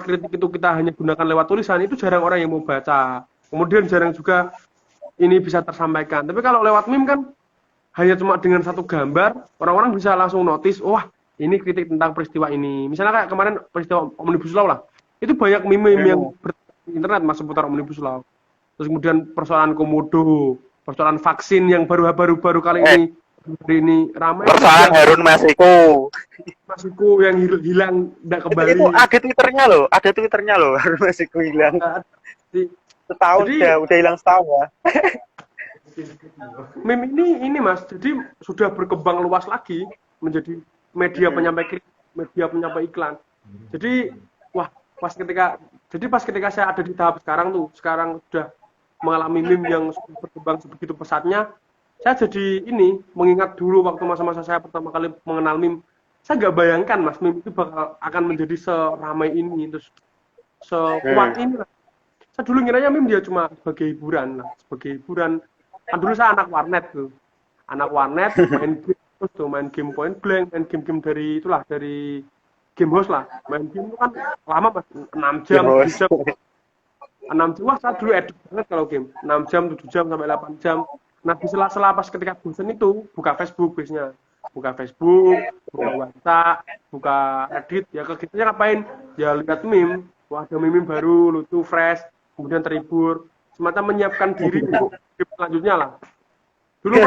kritik itu kita hanya gunakan lewat tulisan, itu jarang orang yang mau baca. Kemudian jarang juga ini bisa tersampaikan. Tapi kalau lewat meme kan hanya cuma dengan satu gambar, orang-orang bisa langsung notice, wah ini kritik tentang peristiwa ini. Misalnya kayak kemarin peristiwa Omnibus Law lah. Itu banyak meme yang di internet Mas seputar Omnibus Law. Terus kemudian persoalan komodo, persoalan vaksin yang baru kali ini ramai. Persoalan Harun Masiku yang hilang tidak kembali. Itu ada Twitternya loh, Harun Masiku hilang. Setahun udah hilang setahun ya. Meme ini Mas, jadi sudah berkembang luas lagi menjadi media penyampai iklan. Jadi pas ketika saya ada di tahap sekarang sudah mengalami meme yang sudah berkembang sebegitu pesatnya, saya jadi mengingat dulu waktu masa-masa saya pertama kali mengenal meme, saya nggak bayangkan Mas meme itu akan menjadi seramai ini, terus sekuat ini lah. Saya dulu ngiranya meme dia cuma sebagai hiburan. Kan dulu saya anak warnet main game Point Blank, main game dari game host lah. Main game itu kan lama Mas, 6 jam, 7 jam. 6 jam, saya dulu edit banget kalau game. 6 jam, 7 jam, sampai 8 jam. Nah, di sela-sela pas ketika bosan itu, buka Facebook biasanya. Buka WhatsApp, buka Reddit, ya kegiatannya ngapain? Ya lihat meme, wah ada meme baru, lucu, fresh, kemudian terhibur. Semacam menyiapkan diri untuk game selanjutnya lah. Dulu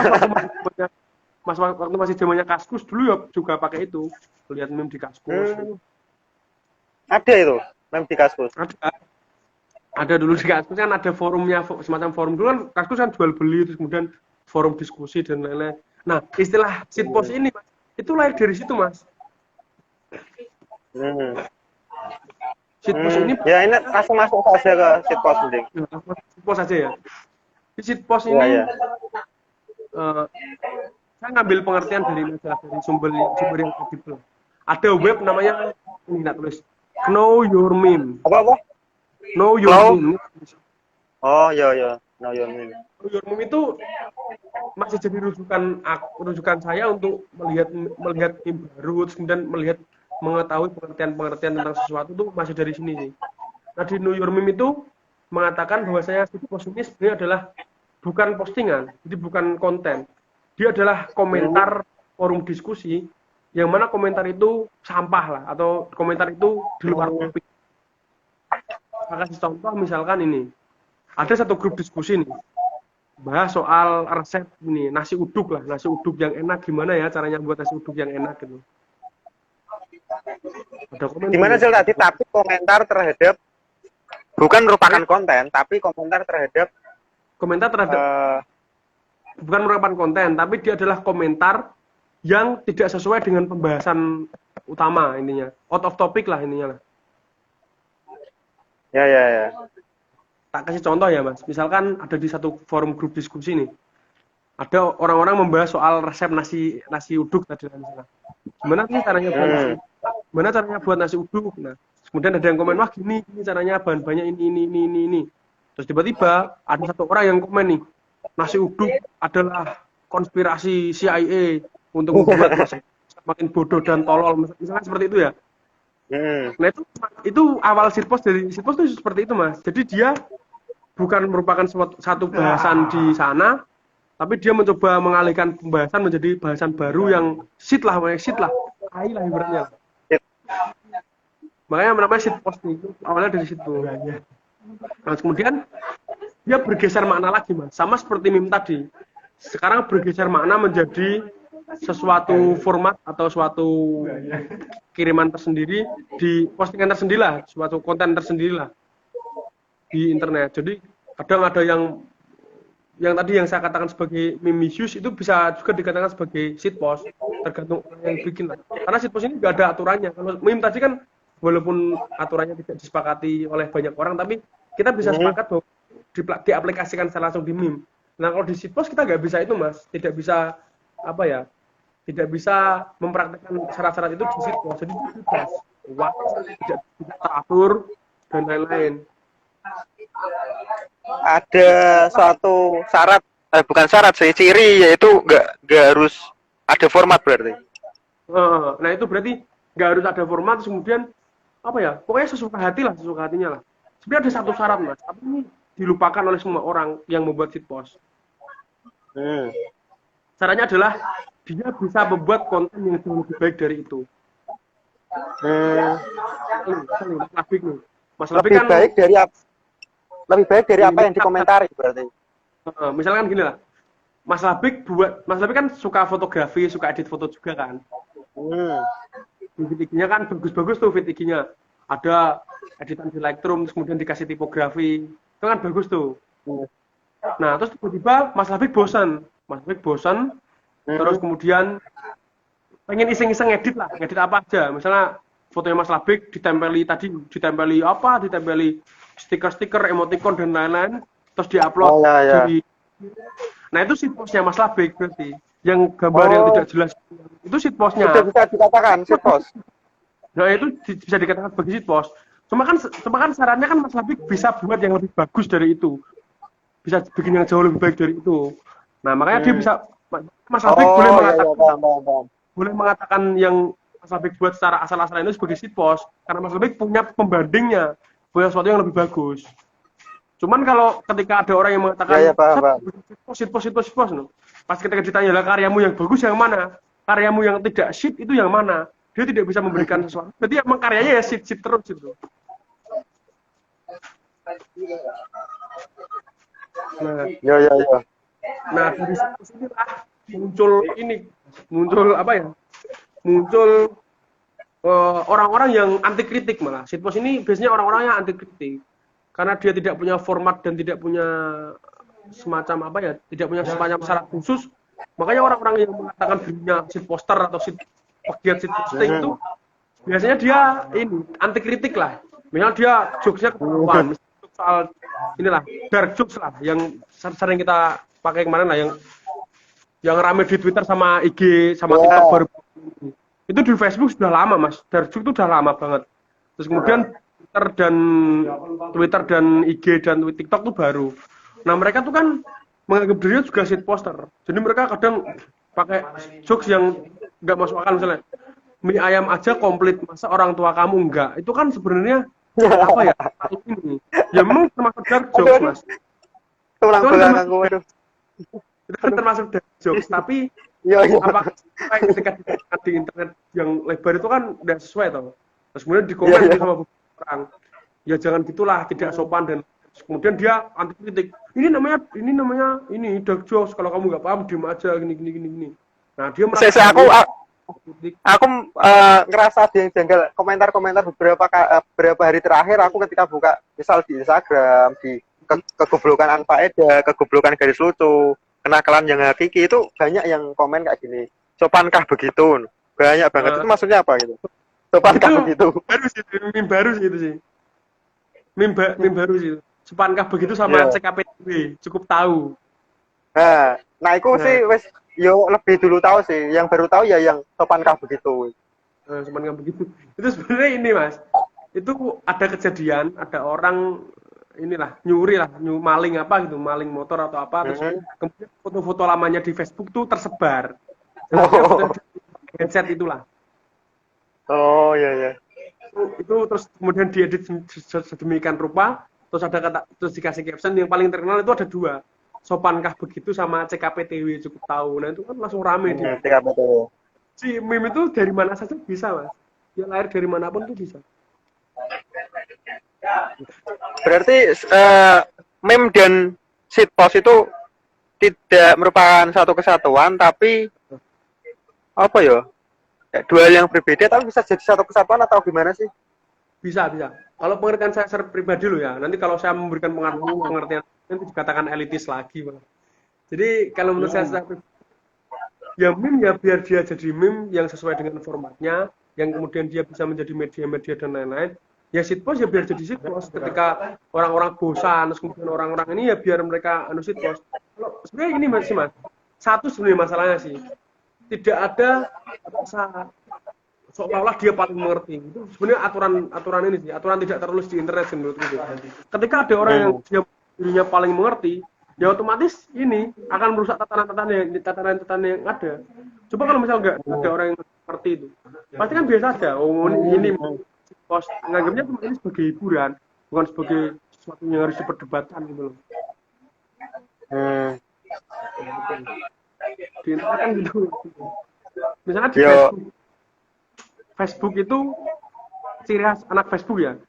waktu masih zamannya Kaskus dulu ya juga pakai itu, lihat meme di Kaskus. Ada itu meme di Kaskus. Ada dulu di Kaskus kan ada forumnya, semacam forum dulu kan Kaskus kan jual beli, terus kemudian forum diskusi dan lain-lain. Nah, istilah shitpost ini Mas, itu lahir dari situ Mas. Shitpost ini ya ini langsung masuk saja ke shitpost mending. Shitpost aja ya. Di shitpost ini saya ngambil pengertian dari majalah, dari sumber yang kredibel. Ada web namanya ini nak tulis Know Your Meme. Apa? Know Your Know? Meme. Oh, ya. Know Your Meme. Know Your Meme itu masih jadi rujukan saya untuk melihat meme baru, kemudian mengetahui pengertian tentang sesuatu itu masih dari sini sih. Nah di Know Your Meme itu mengatakan bahwasanya situs ini sebenarnya adalah bukan postingan, jadi bukan konten. Dia adalah komentar forum diskusi, yang mana komentar itu sampah lah, atau komentar itu di luar topik. Saya kasih contoh misalkan ini, ada satu grup diskusi nih, bahas soal resep ini, nasi uduk yang enak, gimana ya caranya buat nasi uduk yang enak gitu. Ada komentar. Gimana Jel tadi? Tapi komentar terhadap bukan merupakan konten, tapi komentar terhadap bukan merupakan konten, tapi dia adalah komentar yang tidak sesuai dengan pembahasan utama intinya, out of topic lah intinya lah. Ya. Tak kasih contoh ya Mas, misalkan ada di satu forum grup diskusi nih, ada orang-orang membahas soal resep nasi uduk tadi misalnya. Gimana caranya buat nasi uduk? Nah, kemudian ada yang komen, wah gini caranya, bahan-bahannya ini. Terus tiba-tiba ada satu orang yang komen nih, nasi uduk adalah konspirasi CIA untuk membuat masyarakat makin bodoh dan tolol, misalnya seperti itu ya. Nah itu awal sitpost itu seperti itu Mas. Jadi dia bukan merupakan satu bahasan di sana, tapi dia mencoba mengalihkan pembahasan menjadi bahasan baru yang shit lah ibaratnya. Makanya namanya sitpost itu awalnya dari situ. Nah, kemudian dia bergeser makna lagi Mas, sama seperti meme tadi. Sekarang bergeser makna menjadi sesuatu format atau suatu kiriman tersendiri di postingan tersendiri lah, suatu konten tersendiri lah di internet. Jadi kadang ada yang tadi yang saya katakan sebagai meme misuse itu bisa juga dikatakan sebagai shitpost, tergantung orang yang bikin lah. Karena shitpost ini nggak ada aturannya. Kalau meme tadi kan walaupun aturannya tidak disepakati oleh banyak orang, tapi kita bisa sepakat bahwa diaplikasikan secara langsung di meme. Nah kalau di shitpost kita nggak bisa itu Mas, tidak bisa mempraktekkan syarat-syarat itu di shitpost. Jadi itu bebas, tidak teratur dan lain-lain. Ada suatu syarat, bukan syarat sih, ciri, yaitu nggak harus ada format berarti. Nah itu berarti nggak harus ada format, terus kemudian pokoknya sesuka hatinya lah. Sebenarnya ada satu syarat Mas, tapi ini dilupakan oleh semua orang yang membuat shitpost. Caranya adalah dia bisa membuat konten yang jauh lebih baik dari itu. Mas Labik kan lebih baik dari apa yang dikomentari berarti. Misalkan gini lah, Mas Labik kan suka fotografi, suka edit foto juga kan. Feed IG-nya kan bagus-bagus tuh, feed IG-nya. Ada editan di Lightroom, terus kemudian dikasih tipografi, itu kan bagus tuh. Nah, terus tiba-tiba Mas Labik bosan, terus kemudian pengen iseng-iseng ngedit apa aja. Misalnya fotonya Mas Labik ditempeli stiker-stiker, emoticon dan lain-lain, terus diupload jadi. Nah, itu shitpostnya Mas Labik berarti. Yang gambar yang tidak jelas itu shitpostnya. Bisa dikatakan shitpost. Nah, itu bisa dikatakan sebagai shitpost. Cuma kan sarannya kan Mas Labik bisa buat yang lebih bagus dari itu. Bisa bikin yang jauh lebih baik dari itu. Nah, makanya dia bisa, Mas Labik boleh mengatakan yang Mas Labik buat secara asal-asalan itu sebagai shitpost, karena Mas Labik punya pembandingnya, punya sesuatu yang lebih bagus. Cuman kalau ketika ada orang yang mengatakan shitpost, no. Pas ketika ditanya lah karyamu yang bagus yang mana, karyamu yang tidak shit itu yang mana, dia tidak bisa memberikan sesuatu. Berarti emang karyanya ya shit terus gitu. Nah, dari sinilah muncul orang-orang yang anti kritik malah. Shitpost ini biasanya orang-orang yang anti kritik. Karena dia tidak punya format dan tidak punya semacam semacam syarat khusus. Makanya orang-orang yang mengatakan dirinya shitposter atau pegiat shitposting itu biasanya dia anti kritik lah. Misal dia jokesnya ketahuan, soal dark jokes lah yang sering kita pakai kemarin lah, yang yang rame di Twitter sama IG sama Ya. TikTok baru itu di Facebook sudah lama mas, dari Facebook itu sudah lama banget. Terus kemudian Twitter dan IG dan TikTok tuh baru. Nah mereka tuh kan menganggap dirinya juga shit poster. Jadi mereka kadang pakai jokes yang nggak masuk akal, misalnya mie ayam aja komplit, masa orang tua kamu enggak? Itu kan sebenarnya apa ya? Ini ya memang termasuk dark jokes mas. Tulang Itu kan belakang termasuk, aku aduh. itu kan termasuk dark jokes, tapi Iya, iya. apa ketika di internet yang lebar itu kan udah sesuai toh. Terus kemudian di komen Iya, iya. sama beberapa orang, ya jangan gitulah, tidak sopan, dan kemudian dia anti kritik. Ini namanya ini dark jokes, kalau kamu nggak paham diem aja gini. Nah dia merasa Aku ngerasa ada yang janggal komentar-komentar beberapa hari terakhir aku ketika buka misal di Instagram di kegoblokan Anfaedah, kegoblokan garis lucu, kenakalan yang hakiki itu banyak yang komen kayak gini. Sopankah begitu? Banyak banget. Itu maksudnya apa gitu? Sopankah itu begitu? baru sih, meme baru sih itu sih. Meme baru sih. Sopankah begitu sama Yeah. CKPTW, cukup tahu. Nah, itu sih wes yo lebih dulu tahu sih. Yang baru tahu ya yang sopankah begitu. Sopankah begitu. Itu sebenarnya ini mas, itu ada kejadian, ada orang inilah nyuri lah, maling apa gitu, maling motor atau apa, terus kemudian foto-foto lamanya di Facebook tuh tersebar. Headset itulah. Oh iya iya. Itu terus kemudian diedit sedemikian rupa, terus ada kata, terus dikasih caption yang paling terkenal itu ada dua, sopankah begitu sama CKPTW cukup tahu. Nah itu kan langsung rame di CKPTW. si meme itu dari mana saja bisa mas, dia lahir dari manapun tuh bisa. Berarti meme dan shitpost itu tidak merupakan satu kesatuan, tapi apa ya? Dua hal yang berbeda, tapi bisa jadi satu kesatuan atau gimana sih? Bisa. Kalau pengertian saya secara pribadi loh ya, nanti kalau saya memberikan pengertian nanti dikatakan elitis lagi, Bang. Jadi kalau menurut saya secara pribadi, ya meme ya biar dia jadi meme yang sesuai dengan formatnya, yang kemudian dia bisa menjadi media-media dan lain-lain. Ya shitpost ya biar jadi shitpost ketika orang-orang bosan, terus kemudian orang-orang ini ya biar mereka shitpost. Kalau sebenarnya ini masih mas, satu sebenarnya masalahnya sih, tidak ada rasa seolah-olah dia paling mengerti. Itu sebenarnya aturan ini sih, aturan tidak tertulis di internet sih menurutku. Ketika ada orang yang dia dirinya paling mengerti, ya otomatis ini akan merusak tatanan yang ada. Coba kalau misalnya nggak ada orang yang mengerti itu, pasti kan biasa aja. Oh ini post nganggapnya ini sebagai hiburan, bukan sebagai sesuatu yang harus diperdebatkan gitu loh. Di internet kan gitu. Misalnya di Facebook itu ciri khas anak Facebook ya,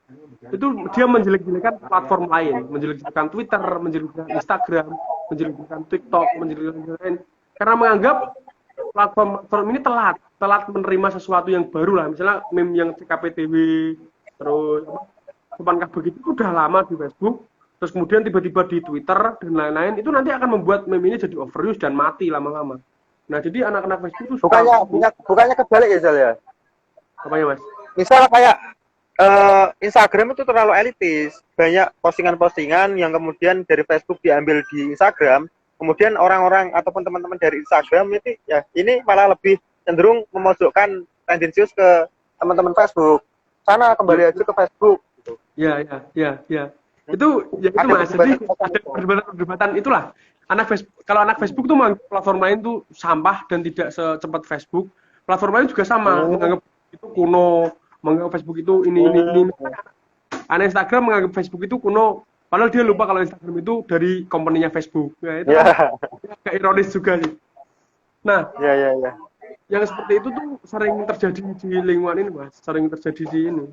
itu dia menjelek-jelekan platform lain, menjelek-jelekan Twitter, menjelek-jelekan Instagram, menjelek-jelekan TikTok, menjelek-jelekan lain, karena menganggap platform ini telat menerima sesuatu yang baru lah. Misalnya meme yang CKPTW, terus sopankah begitu itu udah lama di Facebook, terus kemudian tiba-tiba di Twitter dan lain-lain, itu nanti akan membuat meme ini jadi overuse dan mati lama-lama. Nah jadi anak-anak Facebook itu bukannya kebalik ya Zal ya? Apa ya mas? Misal kayak Instagram itu terlalu elitis, banyak postingan-postingan yang kemudian dari Facebook diambil di Instagram, kemudian orang-orang ataupun teman-teman dari Instagram itu ya ini malah lebih cenderung memojokkan tendensius ke teman-teman Facebook. Sana kembali aja ke Facebook. Gitu. Ya. Itu ya itu mas. Jadi ada perdebatan itulah. Kalau anak Facebook tuh menganggap platform lain tuh sampah dan tidak secepat Facebook. Platform lain juga sama, menganggap itu kuno, menganggap Facebook itu ini. Anak Instagram menganggap Facebook itu kuno, padahal dia lupa kalau Instagram itu dari company-nya Facebook. Ya, itu agak ironis juga sih. Nah, yang seperti itu tuh sering terjadi di lingkungan ini, mas. Sering terjadi di ini.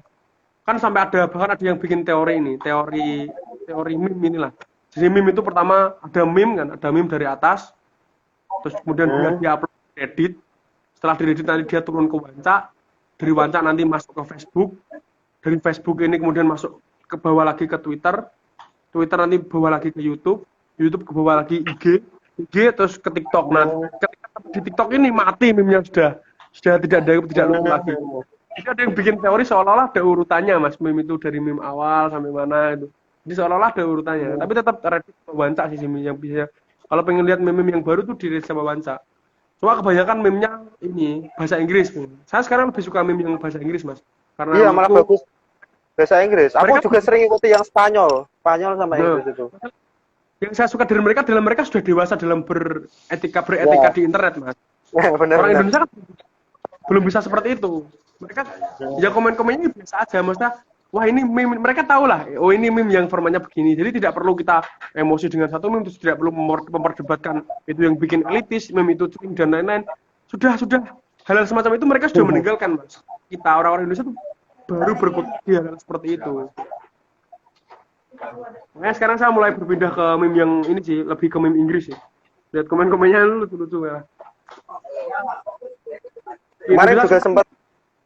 Kan sampai bahkan ada yang bikin teori meme inilah. Jadi meme itu pertama ada meme dari atas, terus kemudian dia upload di Reddit. Setelah di Reddit nanti dia turun ke Wancak, dari Wancak nanti masuk ke Facebook, dari Facebook ini kemudian masuk ke bawah lagi ke Twitter nanti bawa lagi ke YouTube ke bawah lagi IG terus ke TikTok. Nah, ketika di TikTok ini mati meme-nya sudah tidak lucu lagi. Jadi ada yang bikin teori seolah-olah ada urutannya mas, meme itu dari meme awal sampai mana itu. Jadi seolah-olah ada urutannya, tapi tetap Reddit Wancak sih yang bisa Kalau pengen lihat meme yang baru tuh di Reza Wawansa. Cuma kebanyakan meme-nya ini bahasa Inggris. Saya sekarang lebih suka meme yang bahasa Inggris, Mas. Karena Iya, malah menurutku bagus bahasa Inggris. Aku mereka juga sering ikuti yang Spanyol, Spanyol sama nah, Inggris itu. yang saya suka dari mereka adalah mereka sudah dewasa dalam beretika Ya, di internet, Mas. Orang benar-benar. Indonesia kan belum bisa seperti itu. Mereka ya komen-komennya biasa aja, maksudnya wah ini meme, mereka tahu lah, oh ini meme yang formatnya begini. Jadi tidak perlu kita emosi dengan satu meme, terus tidak perlu memperdebatkan itu yang bikin elitis, meme itu cringe dan lain-lain. Sudah hal-hal semacam itu mereka sudah meninggalkan, Mas. Kita orang-orang Indonesia tuh baru berkutat di hal seperti itu. Makanya sekarang saya mulai berpindah ke meme yang ini sih, lebih ke meme Inggris sih. Lihat komen-komennya lucu-lucu ya. Kemarin juga sempat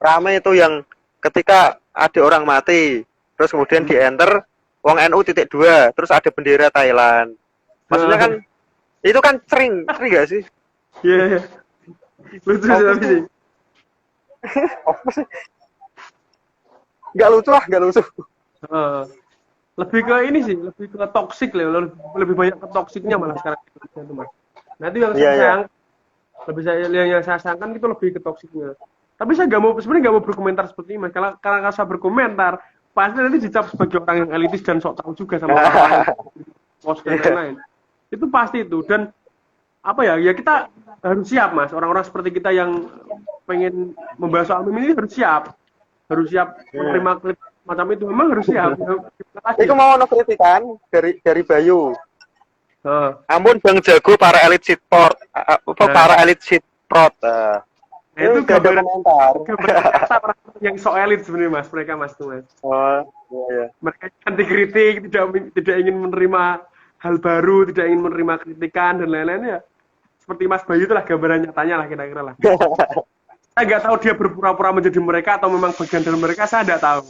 ramai itu yang ketika ada orang mati, terus kemudian di enter wong NU.2, terus ada bendera Thailand. Maksudnya kan itu kan sering gak sih? Iya. Lucu sih tapi sih. Gak lucu lah, gak lucu. Lebih ke ini sih, lebih ke toksik lah, lebih banyak ke toksiknya malah sekarang itu, Mas. Nah itu yang saya sayang, yang saya sayangkan itu lebih ke toksiknya. Tapi saya sebenarnya nggak mau berkomentar seperti ini, Mas. Karena saya berkomentar, pasti nanti dicap sebagai orang yang elitis dan sok tahu juga sama orang lain, post dan lain-lain. Itu pasti itu. Dan apa ya kita harus siap, Mas. Orang-orang seperti kita yang pengen membahas soal ini harus siap menerima kritik macam itu. Memang harus siap. Itu mau kritikan dari Bayu. Ampun Bang Jago para elit shitport, para elit shitprot. Itu gak ada komentar. Gambar yang sok elit sebenarnya, Mas. Mereka, Mas tuh, Mas. Oh, iya. Mereka anti kritik, tidak ingin menerima hal baru, tidak ingin menerima kritikan dan lain-lain ya. Seperti Mas Bayu itulah gambaran nyatanya lah kira-kira lah. Saya nggak tahu dia berpura-pura menjadi mereka atau memang bagian dari mereka, saya nggak tahu.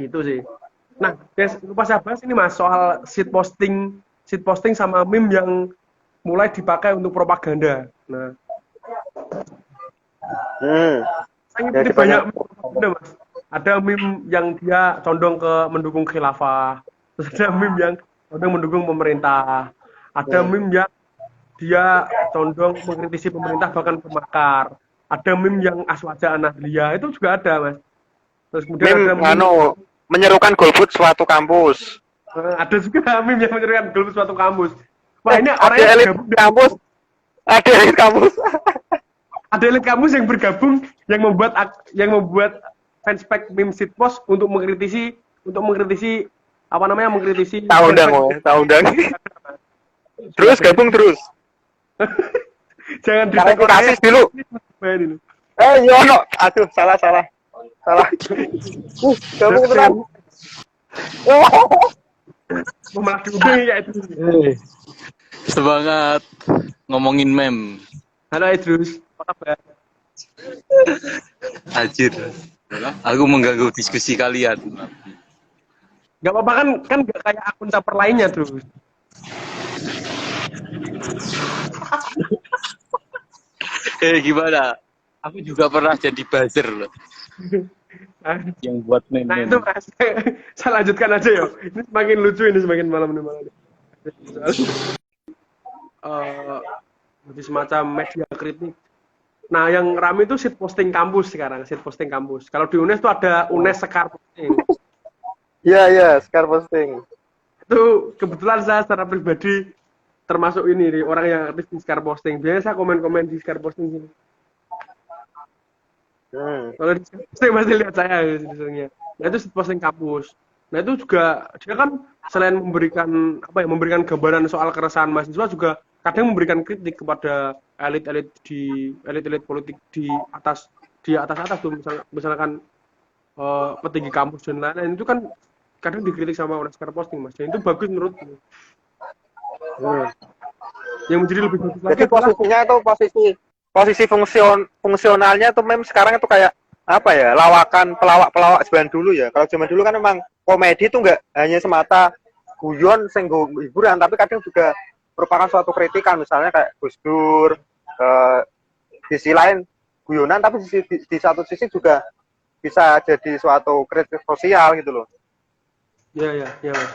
Itu sih. Nah, lupa saya bahas ini, Mas, soal shitposting sama meme yang mulai dipakai untuk propaganda. Nah, saya ngikuti banyak meme, Mas. Ada meme yang dia condong ke mendukung khilafah, terus ada meme yang condong mendukung pemerintah, ada meme yang dia condong mengkritisi pemerintah bahkan pemakar, ada meme yang aswaja anahlia, itu juga ada, Mas. Terus kemudian ada meme menyerukan golput suatu kampus. Ada juga meme yang menyerukan golput suatu kampus. Wah, ini ada elit kampus. Ada elit kampus. Ada elit kampus yang bergabung yang membuat fanspage meme shitpost untuk mengkritisi apa namanya mengkritisi undang. Terus gabung terus. Jangan rasis dulu. Yono. Aduh, salah. Gabung terus. Malah diundi ya itu. Semangat ngomongin meme. Halo Idrus, apa kabar? Anjir. Aku mengganggu diskusi kalian. Gak apa-apa kan gak kayak akun caper lainnya terus. Gimana? Aku juga pernah jadi buzzer loh. Yang buat meme. Nah itu Mas, saya lanjutkan aja ya. Ini semakin lucu ini semakin malam. Jadi semacam media kritik. Nah yang rame itu shitposting kampus sekarang, shitposting kampus. Kalau di UNES itu ada UNES Sekar Posting. Iya, Sekar Posting. Itu kebetulan saya secara pribadi termasuk ini nih, orang yang aktif di Sekar Posting. Biasanya saya komen-komen di Sekar Posting sini. Kalau di Sekar Posting pasti lihat saya misalnya. Nah itu shitposting kampus. Nah itu juga dia kan selain memberikan gambaran soal keresahan mahasiswa juga kadang memberikan kritik kepada elit politik di atas tuh misalkan petinggi kampus dan lain-lain itu kan kadang dikritik sama orang Sekar Posting, Mas. Dan itu bagus menurutku. Yang menjadi lebih bagus lagi. Jadi posisinya itu posisi fungsionalnya tuh meme sekarang itu kayak apa ya, pelawak zaman dulu ya. Kalau zaman dulu kan memang komedi tuh nggak hanya semata guyon hiburan, tapi kadang juga merupakan suatu kritikan, misalnya kayak Gus Dur, di sisi lain guyonan, tapi di satu sisi juga bisa jadi suatu kritik sosial gitu loh. Iya, Mas.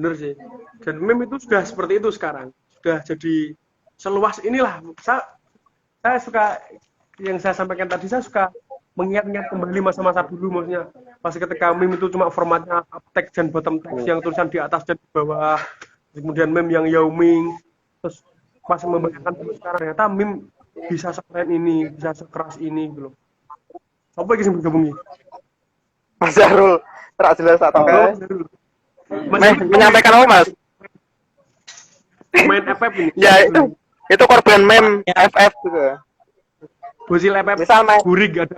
Bener sih. Dan meme itu sudah seperti itu sekarang. Sudah jadi seluas inilah. Saya suka yang saya sampaikan tadi, saya suka mengingat-ingat kembali masa-masa dulu, maksudnya pas ketika meme itu cuma formatnya up text dan bottom text yang tulisan di atas dan di bawah, kemudian meme yang Yao Ming, terus pas membayangkan sekarang ternyata meme bisa sekeren ini, bisa sekeras ini gitu loh. Apa yang bergabung ini? Mas Zarul, tak jelas atau Mas, menyampaikan apa Mas? main FF ini. Ya itu korban meme FF juga. Bocil FF. Misal main Gurig ada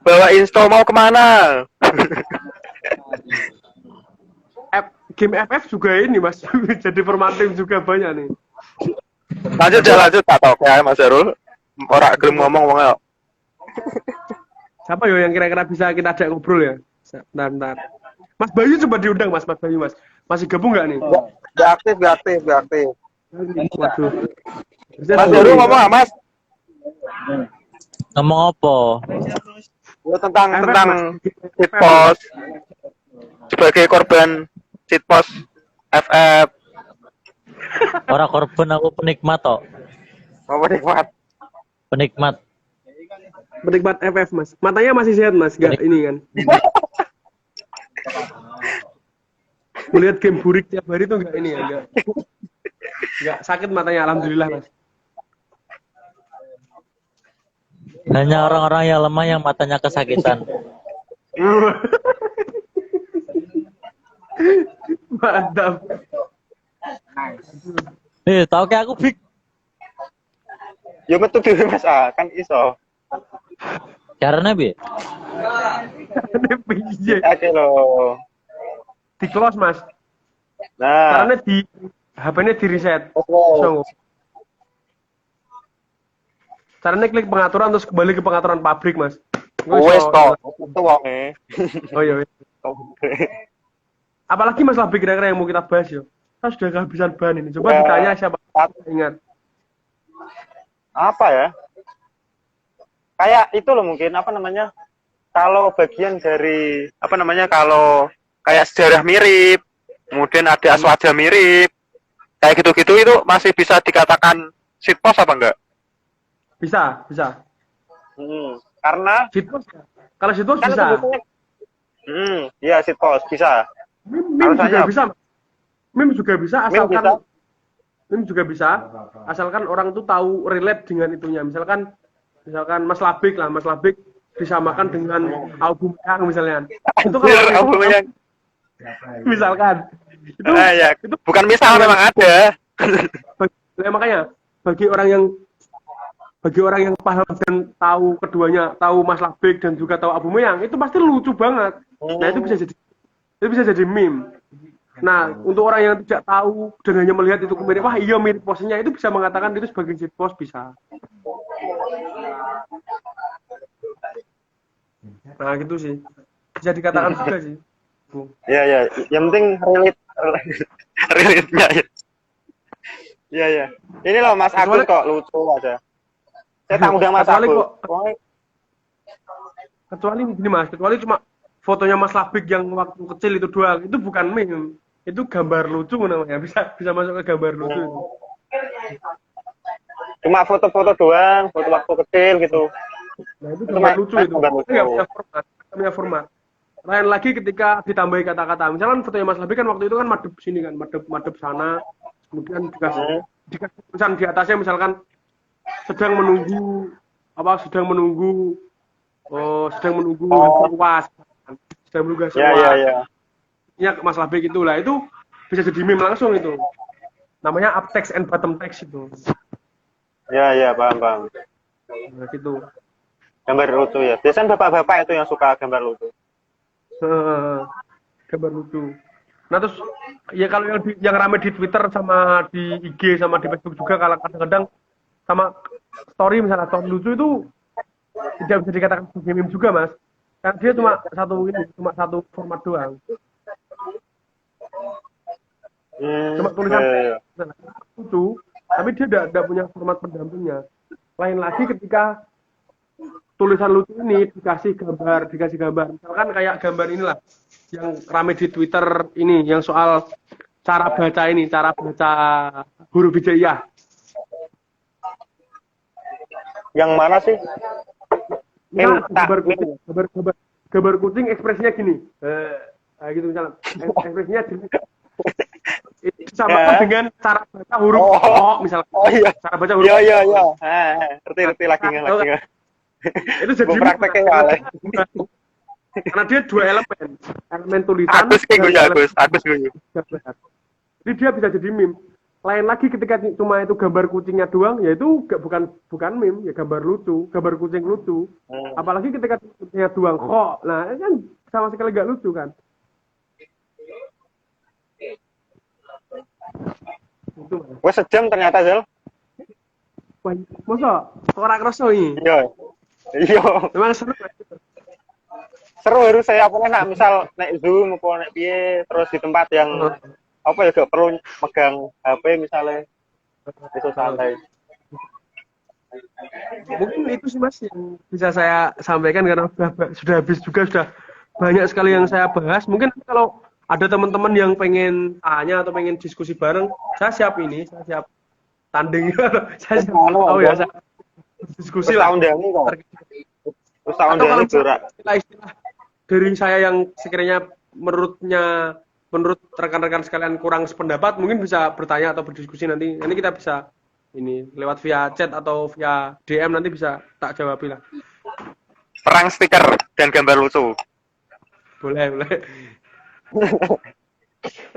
bawa insto mau kemana? game FF juga ini Mas, jadi formatif juga banyak nih. Lanjut tak tahu kayak Mas Zarul. Ora gelem ngomong wong yo. Siapa yo yang kira-kira bisa kita ajak ngobrol ya? Bentar. Mas Bayu coba diundang Mas Bayu Mas. Masih gabung nggak nih? Gak aktif. Waduh. Mas Zarul ngomong ah, Mas. Ngomong apa? Ya, tentang FF, cheat post sebagai korban cheat post FF. Orang korban, aku penikmat kok. Mau nikmat. Penikmat. Penikmat FF Mas. Matanya masih sehat Mas, nggak ini kan? Melihat game burik tiap hari tuh nggak ini ya, nggak sakit matanya, alhamdulillah Mas. Hanya orang-orang yang lemah yang matanya kesakitan. Mantap. Tahu kayak aku big. Ya metu dhewe Mas kan iso. Caranya bi? Ini piye? Oke lo. Di close Mas. Nah, Caranya di HP-nya di reset. So, caranya klik pengaturan terus kembali ke pengaturan pabrik Mas. wes kok. Itu wonge. Oh iya. Apalagi Mas Labik kira-kira yang mau kita bahas ya. Kita sudah kehabisan bahan ini. Coba ditanya siapa yang ingat. Apa ya? Kayak itu loh mungkin apa namanya? Kalau bagian dari apa namanya? Kalau kayak sejarah mirip, kemudian ada aswaja mirip, kayak gitu-gitu itu masih bisa dikatakan shitpost apa enggak? Bisa. Karena Shitpost. Kalau shitpost kan bisa. Iya shitpost bisa. Meme juga bisa. Meme juga bisa asalkan meme juga bisa asalkan orang tuh tahu relate dengan itunya. Misalkan Mas Labik disamakan dengan album yang misalnya. Itu kalau album yang misalkan itu, ya. itu Bukan misal memang ada. makanya bagi orang yang paham dan tahu keduanya, tahu Mas Labik dan juga tahu Abu Meyang, itu pasti lucu banget. Nah, itu bisa jadi meme. Nah, untuk orang yang tidak tahu dan hanya melihat itu mirip, wah iya mirip posenya, itu bisa mengatakan itu sebagai shitpost bisa. Nah, gitu sih. Bisa dikatakan juga sih. Iya. Yang penting relate-nya ya. Iya. Ini loh Mas Agus kok lucu aja. Saya tak undang Mas Agus. Kecuali begini Mas, kecuali cuma fotonya Mas Labik yang waktu kecil itu doang, itu bukan meme. Itu gambar lucu namanya, bisa masuk ke gambar lucu itu. Cuma foto-foto doang, foto waktu kecil gitu. Nah, itu gambar lucu itu. Itu nggak punya format. Lain lagi ketika ditambahi kata-kata. Misalkan fotonya Mas Labik kan waktu itu kan madep sini kan, madep sana. Kemudian dikasih tulisan di atasnya misalkan sedang menunggu hasil UAS. Sedang menunggu hasil UAS. Iya. Ya Mas Labik itulah, itu bisa jadi meme langsung itu. Namanya up text and bottom text itu. Iya, paham. Nah, gitu. Gambar lucu ya. Biasanya bapak-bapak itu yang suka gambar lucu. Gambar lucu. Nah, terus ya kalau yang rame di Twitter sama di IG sama di Facebook juga, kalau kadang-kadang sama story misalnya story lucu itu tidak bisa dikatakan sebagai meme juga Mas. Kan dia cuma satu format doang. Cuma tulisan lucu, tapi dia tidak punya format pendampingnya. Lain lagi ketika tulisan lucu ini dikasih gambar. Misalkan kayak gambar inilah yang rame di Twitter ini, yang soal cara baca huruf hijaiyah. Yang mana sih? Nah, Mim, tak, gambar kucing ekspresinya gini. Gitu misalnya. Ekspresinya gini. Itu disamakan Ya. dengan cara baca huruf Oh. O misalnya. Oh iya. Cara baca huruf Iya. Ngerti lagi nggak. Itu jadi Gue prakteknya wale. karena dia dua elemen tulisan. Agus kayak gue dan Agus gue. gambar. Jadi dia bisa jadi meme. Lain lagi ketika cuma itu gambar kucingnya doang, ya itu bukan meme, ya gambar lucu, gambar kucing lucu. Apalagi ketika kucingnya doang kok, nah kan sama sekali nggak lucu kan. Itu Mas. Gue sejam ternyata Zel. Wah, masa orang kerasa ini? Iya. Memang seru. Seru harus saya apa nak misal naik Zoom apa naik piye terus di tempat yang apa ya gak perlu megang HP misalnya itu santai. Mungkin itu sih Mas yang bisa saya sampaikan karena sudah habis juga, sudah banyak sekali yang saya bahas. Mungkin kalau ada teman-teman yang pengen tanya atau pengen diskusi bareng, saya siap tanding. Saya siap. Oh ya, saya diskusi lah. Terus tahun dani berak. Istilah dari saya yang sekiranya menurut rekan-rekan sekalian kurang sependapat, mungkin bisa bertanya atau berdiskusi nanti kita bisa ini lewat via chat atau via DM, nanti bisa tak jawab lah. Perang stiker dan gambar lucu. Boleh.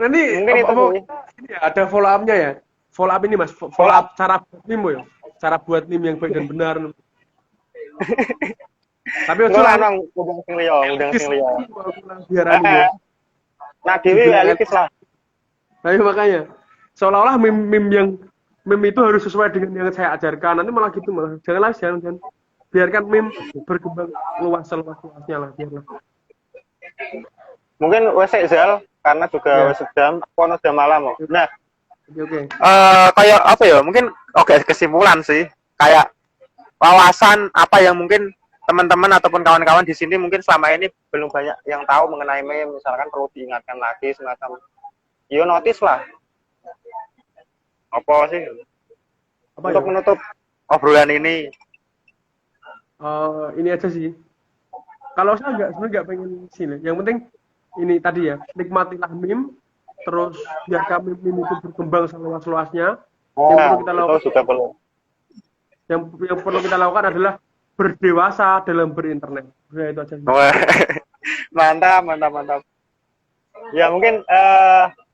Nanti Mungkin itu ini ya, ada follow up-nya ya. Follow up ini Mas, follow up cara buat meme ya. Cara buat meme yang baik dan benar. Tapi undang sing liya. Biar anu. Nah, dewi realistis lah. Nah, iya, makanya seolah-olah meme itu harus sesuai dengan yang saya ajarkan. Nanti malah gitu malah. Jangan. Biarkan meme berkembang luas-luasnya lah, biarlah. Mungkin wes Zal karena juga wes jam, kono sudah malam kok. Nah, Oke. kayak apa ya? Mungkin kesimpulan sih. Kayak wawasan apa yang mungkin teman-teman ataupun kawan-kawan di sini mungkin selama ini belum banyak yang tahu mengenai meme, misalkan perlu diingatkan lagi semacam notice lah. Apa sih? Untuk menutup obrolan ini. Ini aja sih. Kalau saya sebenarnya nggak pengen sini. Yang penting ini tadi ya, nikmatilah meme, terus biarkan meme itu berkembang seluas-luasnya. Yang perlu kita lakukan adalah berdewasa dalam berinternet. Ya, itu aja. Mantap. Ya mungkin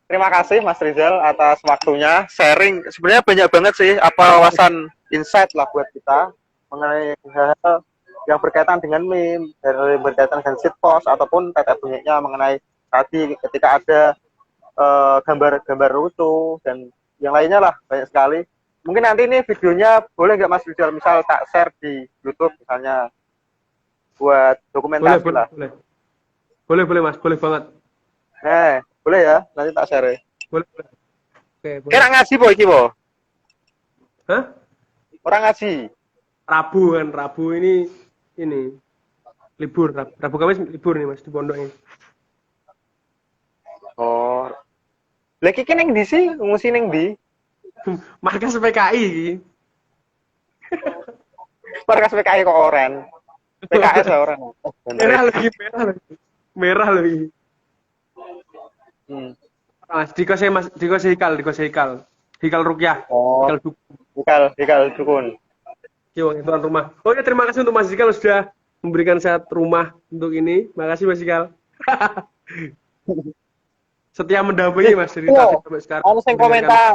terima kasih Mas Rizal atas waktunya sharing. Sebenarnya banyak banget sih wawasan insight lah buat kita mengenai hal yang berkaitan dengan meme, dari berkaitan dengan shitpost ataupun tetek bengeknya mengenai tadi ketika ada gambar lucu dan yang lainnya lah, banyak sekali. Mungkin nanti ini videonya boleh nggak Mas Rizal misal tak share di YouTube misalnya buat dokumentasi lah. Boleh Mas, boleh banget. Boleh ya, nanti tak share. Boleh. Oke, boleh. Kira ngaji po iki po? Hah? Orang ngaji. Rabu ini libur. Rabu Kamis libur nih Mas di pondok ini. Oh. Lagi ning ndi sih? Ngungsi ning ndi? Markas PKI iki. Markas PKI kok oren. PKS ya oren. Merah lagi. Mas, dikose Hikal. Hikal Rukyah. Oh. Hikal dukun. Yo, tuan rumah. Oh ya, terima kasih untuk Mas Hikal sudah memberikan saya rumah untuk ini. Makasih Mas Hikal. Setia mendampingi Mas dari tadi sampai sekarang. Ada yang komentar.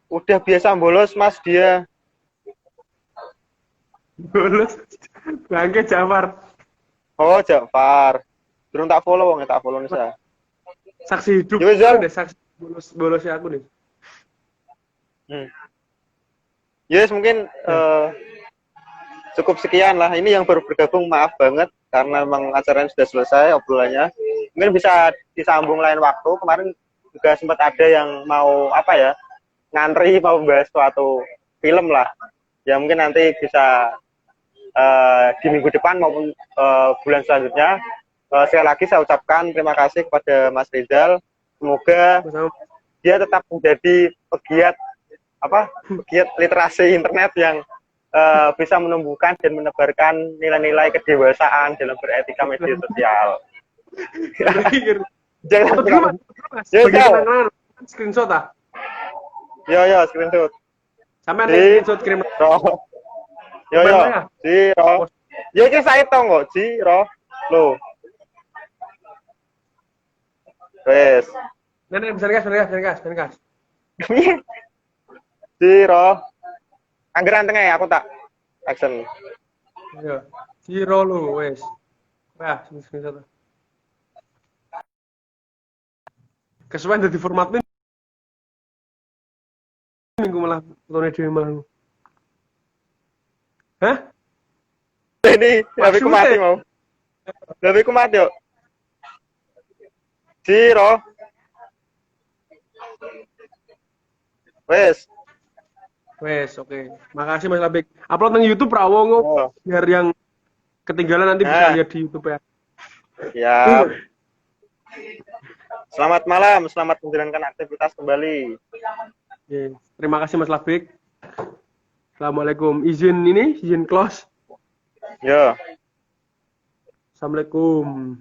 Udah biasa bolos Mas dia. Bolos. Bangke Jafar. Oh, Jafar. Belum tak follow nih saya. Saksi hidup. Udah saksi bolosnya aku nih. Yes, mungkin cukup sekian lah. Ini yang baru bergabung, maaf banget karena memang acaranya sudah selesai obrolannya. Mungkin bisa disambung lain waktu. Kemarin juga sempat ada yang mau ngantri mau membahas suatu film lah. Ya mungkin nanti bisa di minggu depan maupun bulan selanjutnya. Sekali lagi saya ucapkan terima kasih kepada Mas Rizal Semoga Sama-sama. dia tetap menjadi pegiat literasi internet yang bisa menumbuhkan dan menebarkan nilai-nilai kedewasaan dalam beretika media sosial. Jangan Foto dulu mas, mas. Yo, Bagi yo. kenangan, screenshot ah. Yo screenshot. Sampai ada Di screenshot kirim. Ro. Yo Mana ya? Ji Ro. Yo iki saya tau kok Ji Ro. Lo. Wes. Nenek bisa gas. Ji Ro. Anggeran tengah ya aku tak action. Ayo. Zero lu, wes. Wah, screenshot. Kesuwen dadi formatnya minggu malah fotone dhewe malah. Hah? Ini tapi ku mati mau. Tapi ku mati yo. Ji Ro. Wes. Wes, oke. Makasih Mas Labik. Upload nang YouTube Prawongo Oh. biar yang ketinggalan nanti bisa Nah. lihat di YouTube ya. Ya. Selamat malam, selamat menjalankan aktivitas kembali. Oke. Terima kasih Mas Labik. Assalamualaikum. Izin close. Yo. Assalamualaikum.